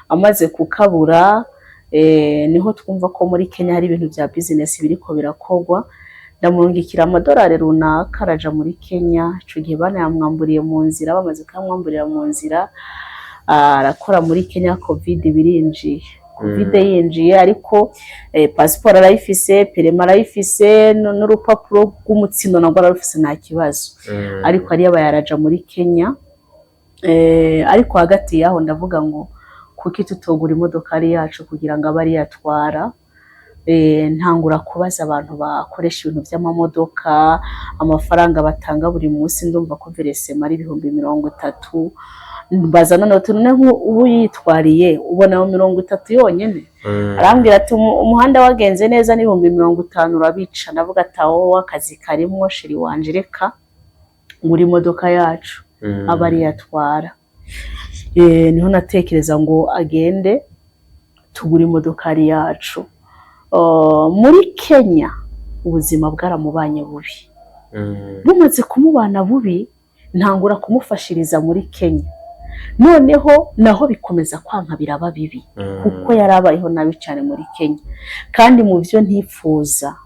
Amaze kukabura niho twumva ko muri Kenya hari ibintu bya business biriko birakogwa. Ndamurungikira amadolari runaka, araja muri Kenya. Ico gihe bana yamwamburiye mu nzira, bamaze kumwamburira mu nzira, arakora muri Kenya. Covid birinjiye. Covid yinjiye, ariko passport arayifise, permis arayifise, n'urupapuro rw'umutsindo nagwo ararufise nta kibazo. Ariko ari yaraja muri Kenya. Ariko hagati yaho ndavuga ngo kuki tutogura imodoka ari yacu kugira ngo abari yatwara. Ntangura kubaza abantu bakoresha ibintu by'amamodoka, amafaranga batanga buri munsi. Ndumva ko versement ari 30. Mbaza none ubu yitwariye ubona 30 yonyene. Arambwira ati umuhanda wagenze neza ni 50 urabica. Ndavuga ati aho akazi karimo sheri wanje, reka muri modoka yacu abari yatwara. Niho natekereza ngo agende tugura imodoka ari yacu. Muri Kenya ubuzima bwaramubanye bubi. Bumaze kumubana bubi, ntangura kumufashiriza muri Kenya. Noneho naho bikomeza kwanka biraba bibi, kuko yarabayeho nabi cyane muri Kenya. Kandi mu byo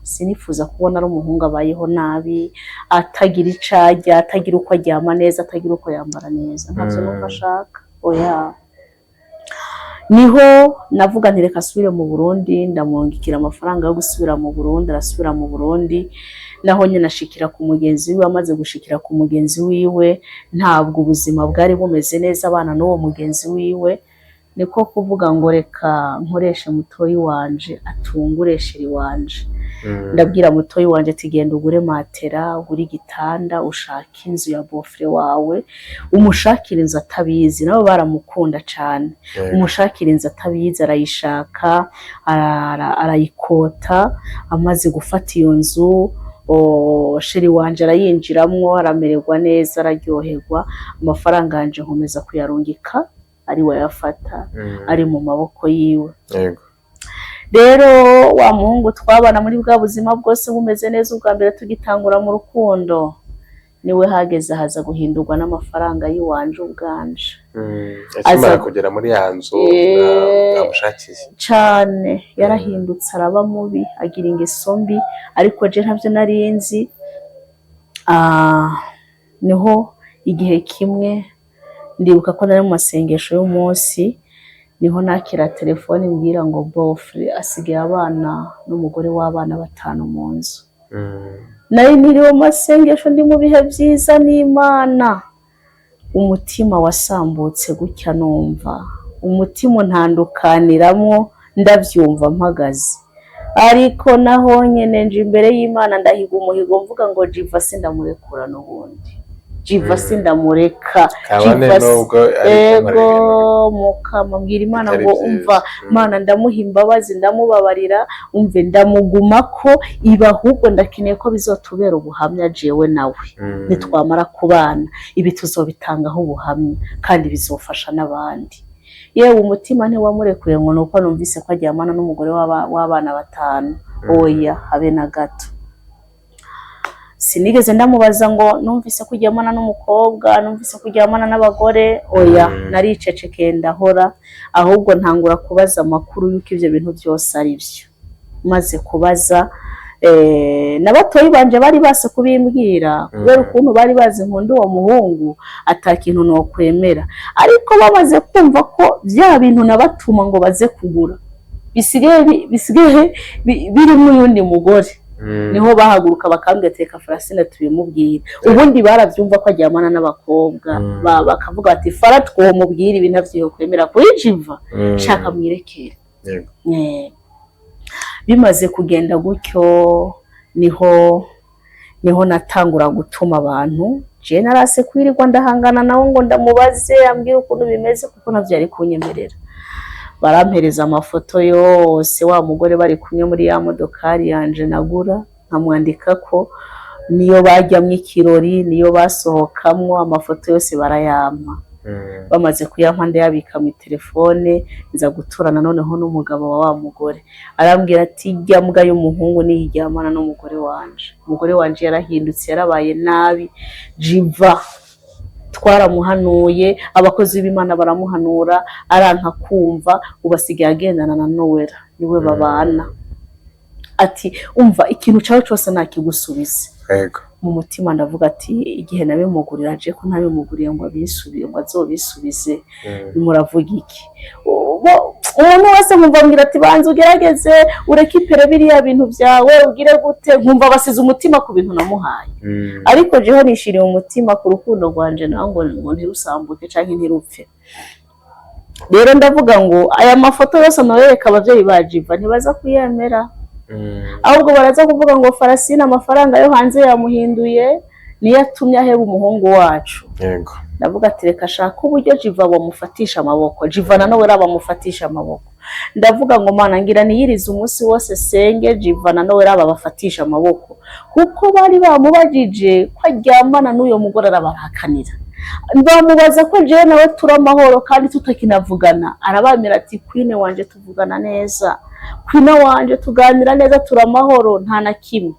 sinifuza kubona ari umuhungu abayeho nabi, atagira icajya, atagira uko aryama neza, atagira uko yambara neza. Ntavyo numva ashaka. Oya. Niho navuga nti reka asubire mu Burundi. Ndamwongikira amafaranga yo gusubira mu Burundi. Arasubira mu Burundi. Naho nyine ashikira ku mugenzi wiwe. Amaze gushikira ku mugenzi wiwe, ntabwo ubuzima bwari bumeze neza abana n'uwo mugenzi wiwe. Niko kuvuga ngo reka nkoreshe mutoyi wanje atungure sheri wanje. Ndabwira mutoyi wanje ati genda ugure matera, ugure igitanda, ushaka inzu ya bofre wawe, umushakira inzu atabizi. Nabo baramukunda cyane. Umushakira inzu atabizi, arayishaka, arayikota. Amaze gufata iyo nzu sheri wanje arayinjiramwo aramererwa neza araryoherwa, amafaranga yanje nkomeza kuyarungika ari we yafata ari mu maboko yiwe. Rero wa muhungu twabana muri bwa buzima bwose bumeze neza ubwa mbere tugitangura mu rukundo, niwe hageze haza guhindurwa n'amafaranga yiwanje ubwanje. Akimara kugera muri ya nzu namushakiye cyane, yarahindutse araba mubi, agira ingeso mbi, ariko je ntavyo narinzi. Niho igihe kimwe ndibuka ko nari mu masengesho y'umunsi, niho nakira telefone mbwira ngo bofre asigaye abana n'umugore w'abana 5 mu nzu. Nari niriwe mu masengesho ndi mu bihe byiza n'Imana, umutima wasambutse gutya, numva umutima ntandukaniramwo, ndavyumva mpagaze. Ariko naho nyene nje imbere y'Imana ndahiga umuhigo mvuga ngo Jiva sindamurekura n'ubundi, Jiva sindamureka, ego Mukama mbwira Imana ngo umva Mana ndamuha imbabazi ndamubabarira, umve ndamuguma ko iba, ahubwo ndakeneye ko bizotubera ubuhamya jewe nawe nitwamara kubana, ibi tuzobitangaho ubuhamya kandi bizofasha n'abandi. Yewe umutima ntiwamurekuye ngo nuko numvise ko aryamana n'umugore w'abana 5, oya habe na gato. Sinigeze ndamubaza ngo numvise ko uryamana n'umukobwa, numvise ko uryamana n'abagore, oya naricecekeye ndahora, ahubwo ntangura kubaza amakuru yuko ivyo bintu byose ari byo. Maze kubaza n'abatoyi banje bari base kubimbwira kubera ukuntu bari bazi nkunda uwo muhungu atakintu no kwemera, ariko bamaze kumva ko bya bintu nabatuma ngo baze kugura bisigaye biri mu yundi mugore, niho bahaguruka bakambweteka Francine tubimubwira. Ubundi baravyumva ko aryamana n'abakobwa, bakavuga bati Fara twomubwira ibintu avyo kwemera kuri Jiva, shaka mwirekere. Bimaze kugenda gutyo niho natangura gutuma abantu, je narase kwirirwa ndahangana nawo ngo ndamubaze ambwira ukuntu bimeze, kuko navyo ari kunyemerera. Barampereza amafoto yose wa mugore bari kumwe muri ya modokari yanje nagura, nkamwandika ko niyo bajyamwe ikirori, niyo basohokamwo, amafoto yose barayampa. Bamaze kuyampa ndayabika mu telefone, nza guturana noneho n'umugabo wa mugore. Arambwira ati jya mbwa y'umuhungu nihiryamana n'umugore wanje. Umugore wanje yarahindutse, yarabaye nabi. Jiva twaramuhanuye, abakozi b'Imana baramuhanura, aranka kumva, ubasigaye agendana na Nowera niwe babana. Ati umva ikintu cyawe cyose nakigusubize. Yego. Mu mutima ndavuga ati igihe nabimugurira je ko ntabimuguriye ngo abisubire ngo azobisubize, muravuga iki? Umuntu wese muvambira ati banze ugerageze ureke ipere biriya bintu byawe ugire gute, nkumva basize umutima ku bintu namuhaye. Ariko jeho nishiriye umutima ku rukundo rwanje nango ngo ntirusambuke canke ntirupfe. Rero ndavuga ngo aya mafoto yose norereka abavyeyi ba Jiva ntibaza kuyemera. Ahubwo baraza kuvuga ngo Francine amafaranga yo hanze yamuhinduye niyo atumye aheba umuhungu wacu. Yego. Ndavuga ati reka shaka uburyo Jiva bamufatisha amaboko, Jiva na Nowera bamufatisha amaboko. Ndavuga ngo Mana ngira niyiriza umunsi wose senge Jiva na Nowera babafatisha amaboko, kuko bari bamubajije ko aryamana n'uyo mugore arabarakanira. Ndamubaza ko je nawe turamahoro kandi tutakinavugana, arabamira ati Queen wanje tuvugana neza, Queen wanje tuganira neza turamahoro nta na kimwe.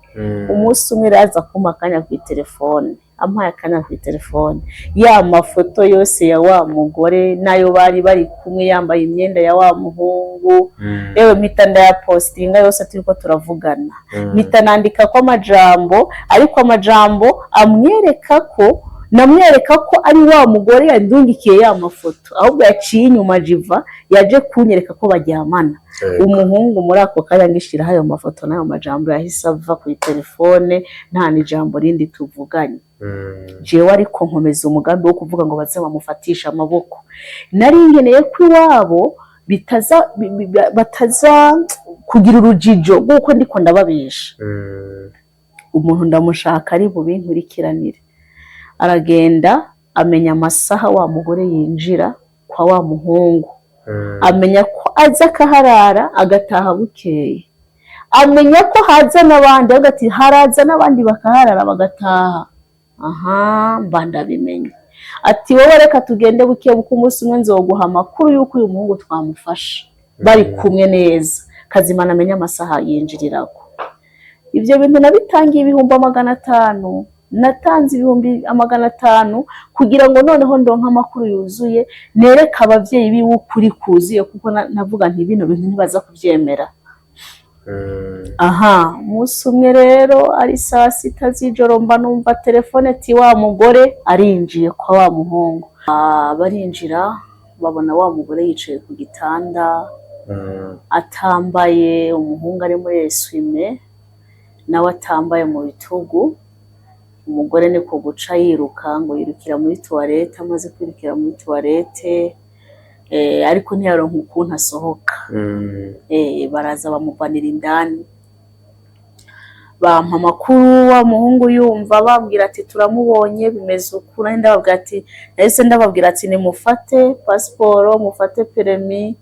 Umunsi umwe raza kumakanya ku telefone, ampaye akanya ku telefone, ya mafoto yose ya wa mugore nayo bari kumwe yambaye imyenda ya wa muhungu, yewe mpita ndaya postinga yose turiko turavugana. Mpita nandika ko amajambo, ariko amajambo amwereka ko namwereka ko ari wa mugore yandungikiye ya mafoto, ahubwo yaciye inyuma Jiva yaje kunyereka ko baryamana. Umuhungu muri ako kanya ngishira ayo mafoto nayo majambo yahise ava ku telefone, nta ni jambo rindi tuvuganye. Jewe ariko nkomeza umugambi wo kuvuga ngo baze bamufatisha amaboko. Nari ngeneye ko iwabo bataza kugira urujijo guko ndiko ndababesha. Umuntu ndamushaka ari bubinturikiranire. Aragenda amenya amasaha wa mugore yinjira kwa wa muhungu, amenya ko aza kaharara agataha bukeye. amenya ko haza n'abandi, agati haraza n'abandi bakaharara bagataha. Aha, mba ndabimenye. Ati wowe reka tugende buke buke, umunsi umwe nzoguha amakuru y'uko uyu muhungu twamufasha bari kumwe neza, Kazimana amenya amasaha yinjirirako. Ibyo bintu nabitangiye 500, natanze 500 kugira ngo noneho ndonka amakuru yuzuye, nereka abavyeyi biwe ukuri kuzuye, kuko navuga nti bino bintu ntibaza kuvyemera. Aha, umunsi umwe rero ari saa 6 z'ijoro mba numva telefone ati wa mugore arinjiye kwa wa muhungu. Barinjira babona wa mugore yicaye ku gitanda, atambaye, umuhungu ari muri eswime nawe atambaye mu bitugu. Umugore niko guca yiruka ngo yirukira muri toilette, amaze kwirukira muri toilette ariko ntiyaronka ukuntu asohoka. Baraza bamuvanira indani, bampa amakuru, wa muhungu yumva bambwira ati turamubonye bimeze ukuri. Ndababwira ati nahise ndababwira ati nimufate passport, mufate permis,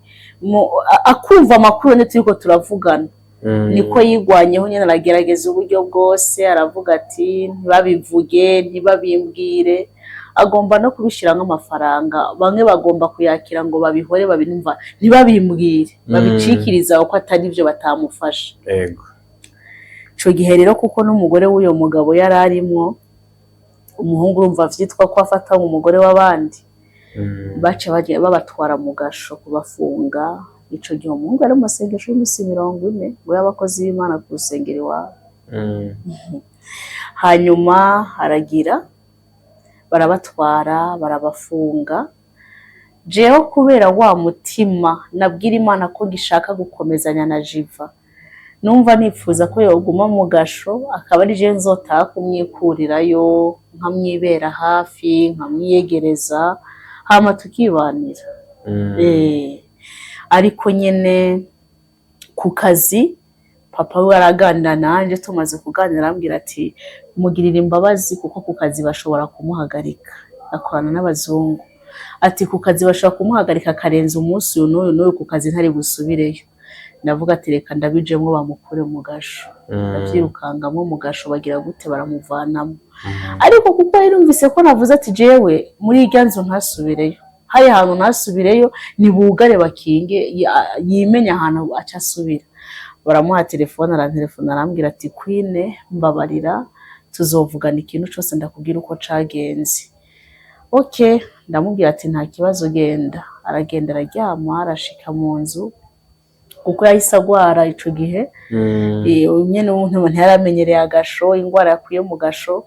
akumva amakuru ne turiko turavugana. Niko yigwanyeho nyene, aragerageza uburyo bwose, aravuga ati ntibabivuge, ntibabimbwire, agomba no kubishiramo amafaranga. Bamwe bagomba kuyakira ngo babihore, babinumva ntibabimbwire, babicikiriza uko atari byo batamufasha. Yego. Ico gihe rero kuko n'umugore w'uyo mugabo yararimwo, umuhungu urumva vyitwa ko afata umugore w'abandi, bace bagiye babatwara mu gasho kubafunga. Ico gihe umuhungu ari mu masengesho y'imisi 40 ngo y'abakozi b'Imana ku rusengero iwabo. Hanyuma haragira barabatwara barabafunga. Jewe kubera wa mutima nabwira Imana ko ngishaka gukomezanya na Jiva, numva nipfuza ko yoguma mu gasho, akaba ari je nzotaha kumwikurirayo, nkamwibera hafi, nkamwiyegereza, hama tukibanira. Ariko nyene ku kazi papa we araganira nanje, tumaze kuganira arambwira ati mugirira imbabazi kuko ku kazi bashobora kumuhagarika, akorana n'abazungu. Ati ku kazi bashobora kumuhagarika karenza umunsi uyu n'uyu ku kazi ntari busubireyo. Ndavuga ati reka ndabijemwo bamukure mu gasho. Ndavyirukangamo mu gasho, bagira gute baramuvanamo. Ariko kuko yarumvise ko navuze ati jewe muri irya nzu ntasubireyo, hari ahantu ntasubireyo, nibugare bakinge yimenya ahantu aca asubira. Baramuha telefone, arantelefona arambwira ati Queen mbabarira, tuzovugana ikintu cyose ndakubwira uko cagenze. Okay, ndamubwira ati nta kibazo, genda. Aragenda araryama, arashika mu nzu kuko yahise agwara ico gihe. Nyene umuntu ntiyaramenyereye agasho, ingwara yakuye mu gasho.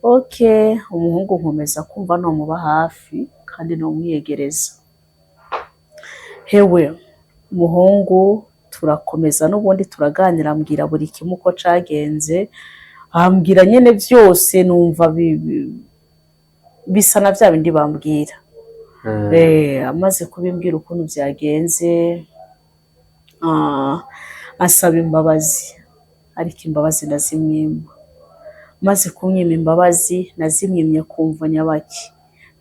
Okay, umuhungu nkomeza kumva no muba hafi kandi no mwiyegereza. Hewe umuhungu turakomeza n'ubundi turaganira, ambwira buri kimwe uko cagenze, ambwira nyene vyose, numva bisa na vya bindi bambwira. Amaze kubimbwira ukuntu vyagenze, asaba imbabazi, ariko imbabazi ndazimwima. Maze kumwima imbabazi nazimwimye kumva nyabaki,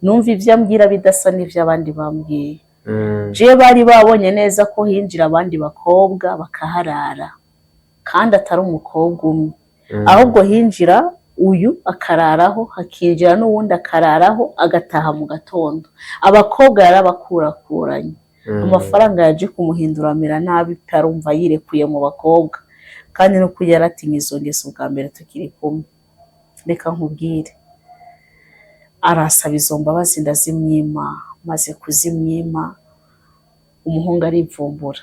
numva ivyo ambwira bidasa n'ivyo abandi bambwiye. Je bari babonye neza ko hinjira abandi bakobwa bakaharara, kandi atari umukobwa umwe, ahubwo hinjira uyu akararaho, hakinjira n'uwundi akararaho, agataha mu gatondo. Abakobwa yarabakurakuranye, amafaranga yaje kumuhindura amera nabi, tarumva yirekuye mu bakobwa, kandi no kujya aratinya izo ngeso bwa mbere tukiri kumwe. Reka nkubwire, arasaba izo mbabazi ndazimwima. Maze kuzimwima, umuhungu arivumbura,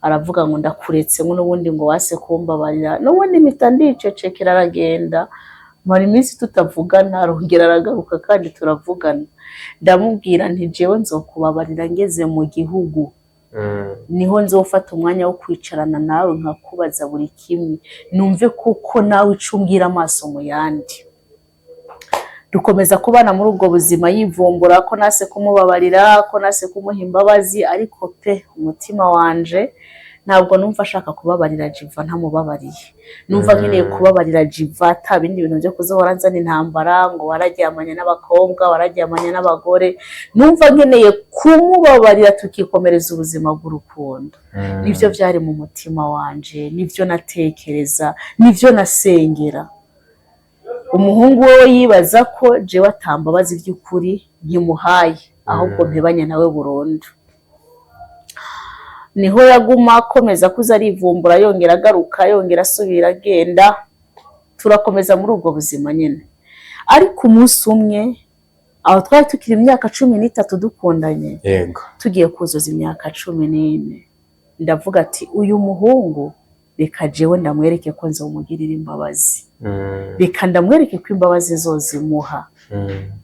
aravuga ngo ndakuretse ngo n'ubundi ngo wase kumbabarira. N'ubundi mpita ndicecekera, aragenda. Mara iminsi tutavugana, arongera aragaruka kandi turavugana. Ndamubwira nti jewe nzokubabarira ngeze mu gihugu, niho nzofata umwanya wo kwicarana nawe nkakubaza buri kimwe, numve kuko nawe icumbwira amaso mu yandi. Dukomeza kubana muri ubwo buzima, yivumbura ko nase kumubabarira, ko nase kumuha imbabazi, ariko pe umutima wanje ntabwo numva ashaka kubabarira Jiva ntamubabariye, numva nkeneye kubabarira Jiva ata bindi bintu byo kuzohora nzana intambara ngo wararyamanye n'abakobwa wararyamanye n'abagore, numva nkeneye kumubabarira tukikomereza ubuzima bw'urukundo. Nivyo byari mu mutima wanje, nivyo natekereza, nivyo nasengera. Umuhungu we yibaza ko jewe atambabaza iby'ukuri nkimuhaye, ahubwo mpebanye nawe burundu. Niho yaguma akomeza kuza arivumbura, yongera agaruka, yongera asubira agenda, turakomeza muri ubwo buzima nyine. Ariko umunsi umwe aho twari tukiri imyaka 13 dukundanye, yego, tugiye kuzuza imyaka 14, ndavuga ati uyu muhungu reka jewe ndamwereke ko nzomugirira imbabazi, reka ndamwereke ko imbabazi zozimuha,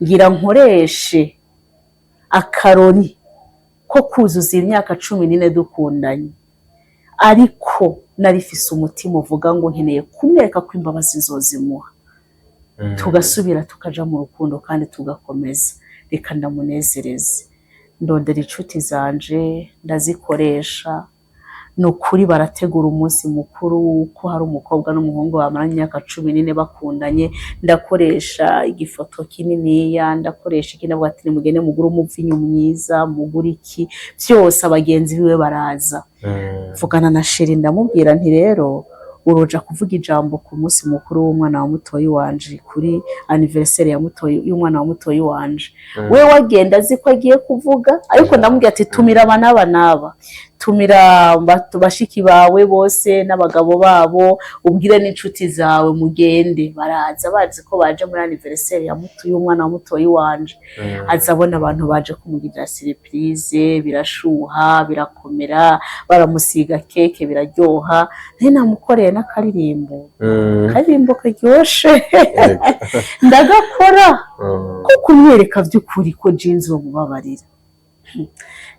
ngira nkoreshe akarori ko kuzuza imyaka 14 dukundanye, ariko narifise umutima uvuga ngo nkeneye kumwereka ko imbabazi zozimuha, tugasubira tukaja mu rukundo kandi tugakomeza. Reka ndamunezereze, ndondera inshuti zanje ndazikoresha. Nukuri barategura umunsi mukuru ko hari umukobwa n'umuhungu bamaranye imyaka 14 bakundanye, ndakoresha igifoto kinini ndakoresha ikinavuga ati nimugende muguru umuvinyu mwiza mugura iki byose, abagenzi biwe baraza. Vugana na Sheri ndamubwira nti rero uroja kuvuga ijambo ku munsi mukuru w'umwana wa mutoyi wanje, kuri anniversaire ya mutoyi y'umwana wa mutoyi wanje. We wagenda azi ko agiye kuvuga, ariko ndamubwira ati tumira abana naba, tumira bashiki bawe bose n'abagabo babo, ubwire n'inshuti zawe mugende. Baraza bazi ko baje muri anniversaire ya y'umwana wa mutoyi wanje. Azabona abantu baje kumugirira surprise, birashuha birakomera, baramusiga keke biraryoha. Namukoreye n'akaririmbo, karirimbo karyoshe ndagakora ko kumwereka by'ukuri ko jinzi wo mubabarira.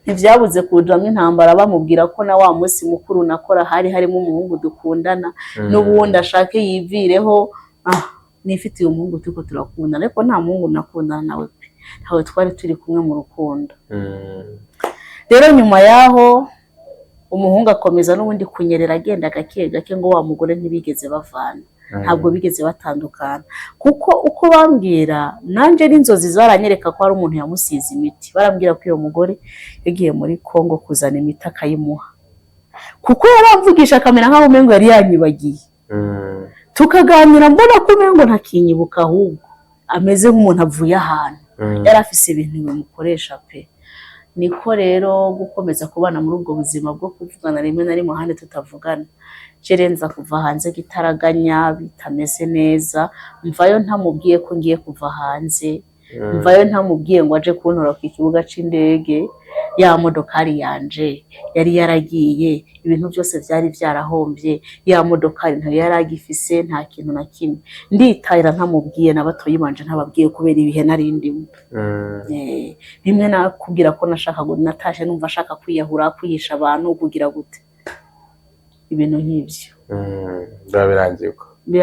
Ntivyabuze kujamwe intambara bamubwira ko na wa munsi mukuru nakora hari harimo umuhungu dukundana, n'ubundi ashake yivireho. Nifitiye umuhungu tuko turakundana, ariko nta muhungu nakundana nawe pe, ntawe twari turi kumwe mu rukundo. Rero nyuma yaho umuhungu akomeza n'ubundi kunyerera, agenda gake gake ngo wa mugore ntibigeze bavana, ntabwo bigeze batandukana. Kuko uko bambwira nanje n'inzozi zaranyereka ko hari umuntu yamusize imiti. Barambwira ko iyo mugore yagiye muri Kongo kuzana imiti akayimuha, kuko yaramvugisha akamera nkaho umengo yari yanyibagiye. Tukaganira mbona ko umengo ntakinyibuka, ahubwo ameze nk'umuntu avuye ahantu, yari afise ibintu bimukoresha pe. Niko rero gukomeza kubana muri ubwo buzima bwo kuvugana rimwe na rimwe ahandi tutavugana. Jerenza kuva hanze gitaraganya bitameze neza, mvayo ntamubwiye ko ngiye kuva hanze, mvayo ntamubwiye ngo aje kuntora ku kibuga c'indege. Ya modokari yanje yari yaragiye, ibintu byose byari byarahombye, ya modokari nta yaragifise, nta kintu na kimwe. Nditayira ntamubwiye, n'abatoyi banje ntababwiye kubera ibihe narindimo. Bimwe nakubwira ko nashaka ngo natashe numva ashaka kwiyahura, kwihisha abantu, kugira gute ibintu nk'ibyo.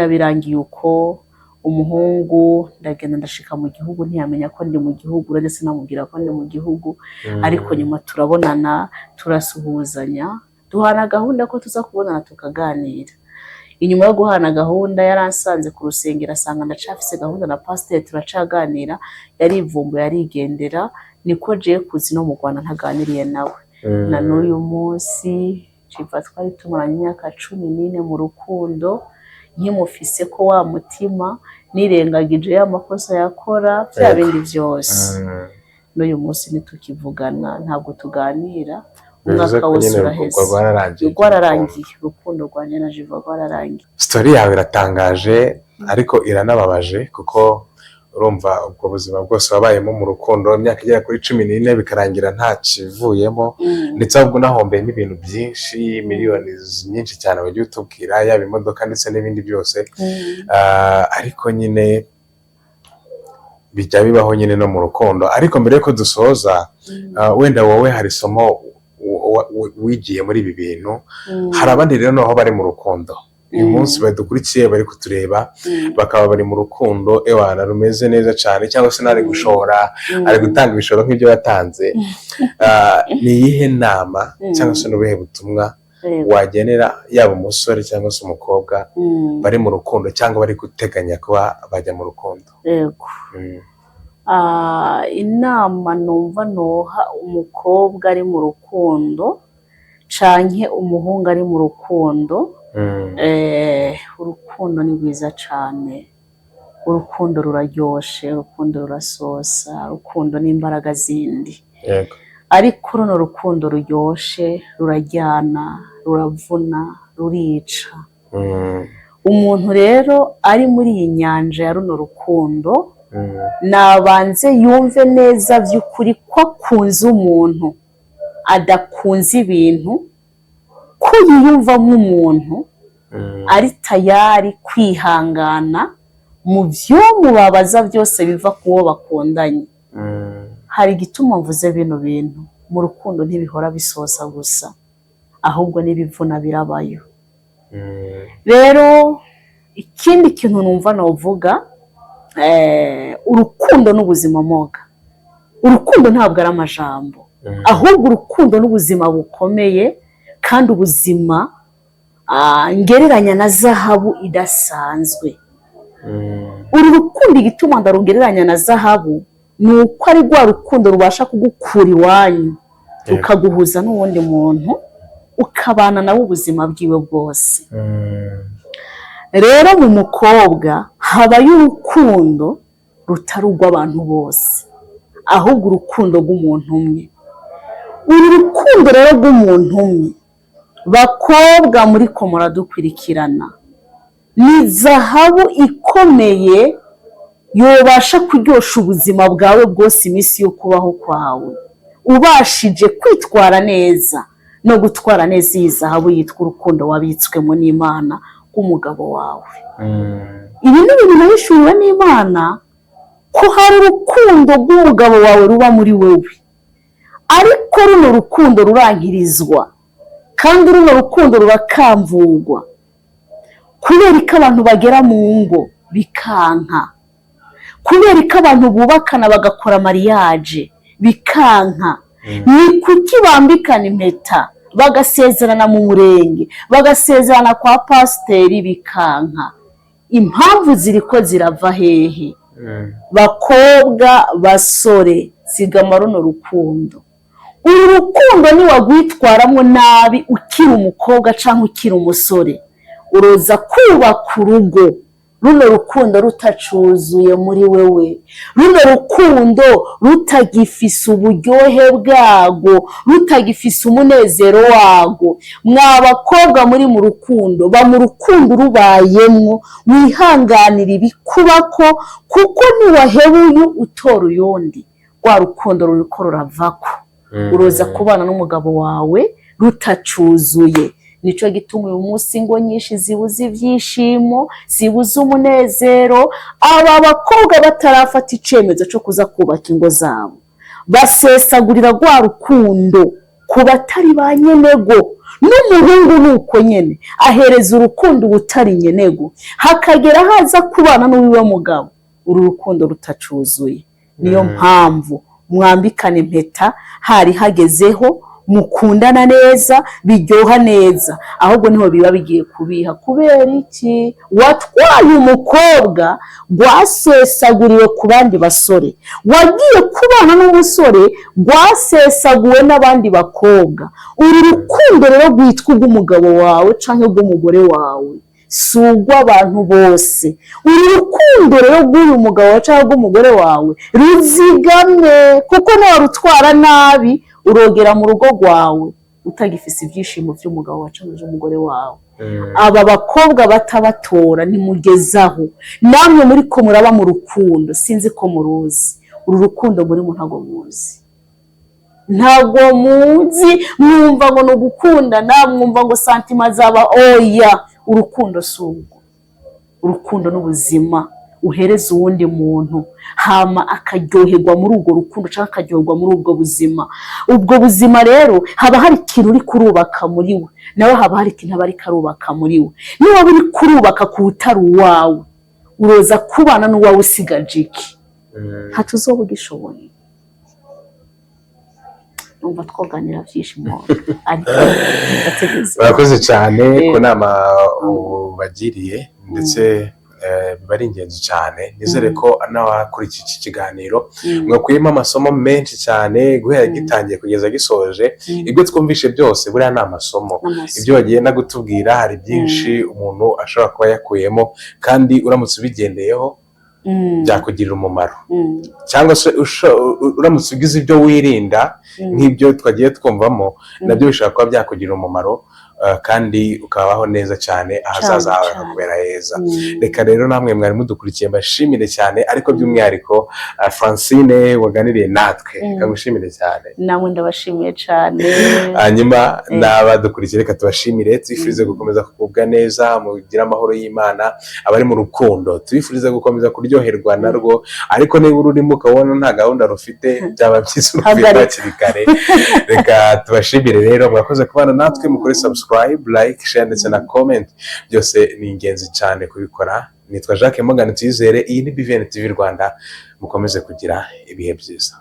Birangiye uko umuhungu ndagenda ndashika mu gihugu, ntiyamenya ko ndi mu gihugu, uretse sinamubwira ko ndi mu gihugu. Ariko nyuma turabonana, turasuhuzanya, duhana gahunda ko tuza kubonana tukaganira. Inyuma yo guhana gahunda yaransanze ku rusengero, asanga ndacafise gahunda na pasteur, turacaganira. Yarivumbuye arigendera, niko je kuzi no mu Rwanda ntaganiriye nawe. Na n'uyu munsi Jiva twari tumaranye imyaka 14 mu rukundo, nkimufise ko wa mutima, nirengagije y'amakosa yakora bya bindi byose. N'uyu munsi nitukivugana, ntabwo tuganira. Umwaka wose uraheze, rwararangiye, urukundo rwanje na Jiva rwararangiye. Story yawe iratangaje ariko iranababaje, kuko urumva ubwo buzima bwose wabayemo mu rukundo imyaka igera kuri 14 bikarangira nta kivuyemo, ndetse ahubwo nahombeye n'ibintu byinshi, miliyoni nyinshi cyane wagiye utubwira, yaba imodoka ndetse n'ibindi byose. Ariko nyine bijya bibaho nyine no mu rukundo. Ariko mbere yuko dusoza, wenda wowe hari somo wigiye muri ibi bintu, hari abandi rero naho bari mu rukundo uyu munsi badukurikiye, bari kutureba, bakaba bari mu rukundo ewana rumeze neza cyane, cyangwa se nari gushora, ari gutanga ibishoro nk'ibyo yatanze. Ni iyihe nama cyangwa se n'ubuhe butumwa wagenera yaba umusore cyangwa se umukobwa bari mu rukundo cyangwa bari guteganya kuba bajya mu rukundo? Yego. Inama numva noha umukobwa ari mu rukundo canke umuhungu ari mu rukundo, urukundo ni rwiza cane, urukundo ruraryoshe, urukundo rurasosa, urukundo n'imbaraga zindi. Yego. Ariko runo rukundo ruryoshe, rurajyana, ruravuna, rurica. Umuntu rero ari muri iyi nyanja ya runo rukundo, nabanze yumve neza by'ukuri ko akunze umuntu, adakunze ibintu, ko yiyumva nk'umuntu, ari tayari kwihangana mu byo mubabaza byose biva ku wo bakundanye. Hari igituma mvuze bino bintu, mu rukundo ntibihora bisosa gusa, ahubwo n'ibivuna birabayo. Rero ikindi kintu numva novuga, urukundo n'ubuzima moga. Urukundo ntabwo ari amajambo, ahubwo urukundo n'ubuzima bukomeye, kandi ubuzima ngereranya na zahabu idasanzwe. Uru rukundo igituma ndarugereranya na zahabu, ni uko ari rwa rukundo rubasha kugukura iwanyu ukaguhuza n'uwundi muntu, ukabana nawe ubuzima bwiwe bwose. Rero mu mukobwa habayo urukundo rutari urw'abantu bose, ahubwo urukundo rw'umuntu umwe. Uru rukundo rero rw'umuntu umwe, bakobwa muri ko muradukurikirana, ni zahabu ikomeye yobasha kuryosha ubuzima bwawe bwose iminsi yo kubaho kwawe, ubashije kwitwara neza no gutwara neza iyi zahabu yitwa urukundo wabitswemo n'Imana k'umugabo wawe. Ibi ni ibintu nabishuriwe n'Imana, ko hari urukundo rw'umugabo wawe ruba muri wewe, ariko runo rukundo rurangirizwa, kandi runo rukundo rurakamvurwa, kubera ko abantu bagera mu ngo bikanka, kubera ko abantu bubakana bagakora mariage bikanka. Ni kuki bambikana impeta bagasezerana mu murenge, bagasezerana kwa pasiteri bikanka? Impamvu ziriko zirava hehe? Bakobwa, basore, sigama runo rukundo. Uru rukundo niwagwitwaramo nabi ukiri umukobwa cyangwa ukiri umusore, uroza kubaka urugo runo rukundo rutacuzuye muri wewe, runo rukundo rutagifise uburyohe bwago, rutagifise umunezero wago. Mwa bakobwa muri mu rukundo, ba mu rukundo rubayemwo, wihanganira ibikubako, kuko ntiwahebuye utora uyundi, rwa rukundo ruriko ruravako. Uroza kubana n'umugabo wawe rutacuzuye. Nico gituma uyu munsi ngo nyinshi zibuze ibyishimo, zibuze umunezero. Aba bakobwa batarafata icemezo cyo kuza kubaka ingo zabo, basesagurira rwa rukundo ku batari ba nyenego. N'umuhungu nuko nyene ahereza urukundo ubutari nyenego, hakagera haza kubana n'uwiwe mugabo, uru rukundo rutacuzuye. Niyo mpamvu mwambikana impeta hari hagezeho, mukundana neza, biryoha neza, ahubwo niho biba bigiye kubiha. Kubera iki? Watwaye umukobwa rwasesaguriwe ku bandi basore, wagiye kubana n'umusore rwasesaguwe n'abandi bakobwa. Uru rukundo rero rwitwa urw'umugabo wawe canke rw'umugore wawe, si urw'abantu bose. Uru rukundo rero rw'uyu mugabo wawe canke rw'umugore wawe ruzigamwe, kuko nawe rutwara nabi, urogera mu rugo rwawe utagifise ibyishimo by'umugabo wacanje umugore wawe. Aba bakobwa batabatora ntimugezaho, namwe muri ko muraba mu rukundo, sinzi ko muruzi. Uru rukundo muri mu ntago muzi, ntago muzi. Mwumva ngo no gukundana, mwumva ngo santima zaba, oya. Urukundo surwo, urukundo n'ubuzima uhereza uwundi muntu, hama akaryoherwa muri urwo rukundo cyangwa akaryoherwa muri ubwo buzima. Ubwo buzima rero haba hari ikintu uri kurubaka muri we, nawe haba hari ikintu aba ari karubaka muri we. Niba uri kurubaka ku utari uwawe, uroza kubana n'uwawe usigaje iki? Ntacyo uzoba ugishoboye. numva twoganira byinshi mu ariko barakoze cyane ku nama bagiriye ndetse biba ari ingenzi cyane. Nizere ko n'abakurikiye iki kiganiro mwakuyemo amasomo menshi cyane guhera gitangiye kugeza gisoje. Ibyo twumvishe byose buriya ni amasomo. Ibyo bagenda gutubwira hari byinshi umuntu ashobora kuba yakuyemo kandi uramutse ubigendeyeho byakugirira umumaro, cyangwa se uramutse ugize ibyo wirinda nk'ibyo twagiye twumvamo nabyo bishobora kuba byakugirira umumaro kandi ukabaho neza cyane, ahazaza hawe hakubera heza. Reka rero namwe mwari mudukurikiye mbashimire cyane, ariko by'umwihariko Francine waganiriye natwe kagushimire cyane. Namwe ndabashimiye cyane. Hanyuma n'abadukurikiye reka tubashimire, twifurize gukomeza kugubwa neza, mugira amahoro y'Imana. Abari mu rukundo tubifurize gukomeza kuryoherwa narwo, ariko niba ururimo ukabona nta gahunda rufite byaba byiza uruvira hakiri kare. Reka tubashimire rero, mwakoze kubana natwe, mukore subscribe, like, share ndetse na comment, byose ni ingenzi cyane kubikora. Nitwa Jacques Morgan Tuyizere, iyi ni BVN TV Rwanda, mukomeze kugira ibihe byiza.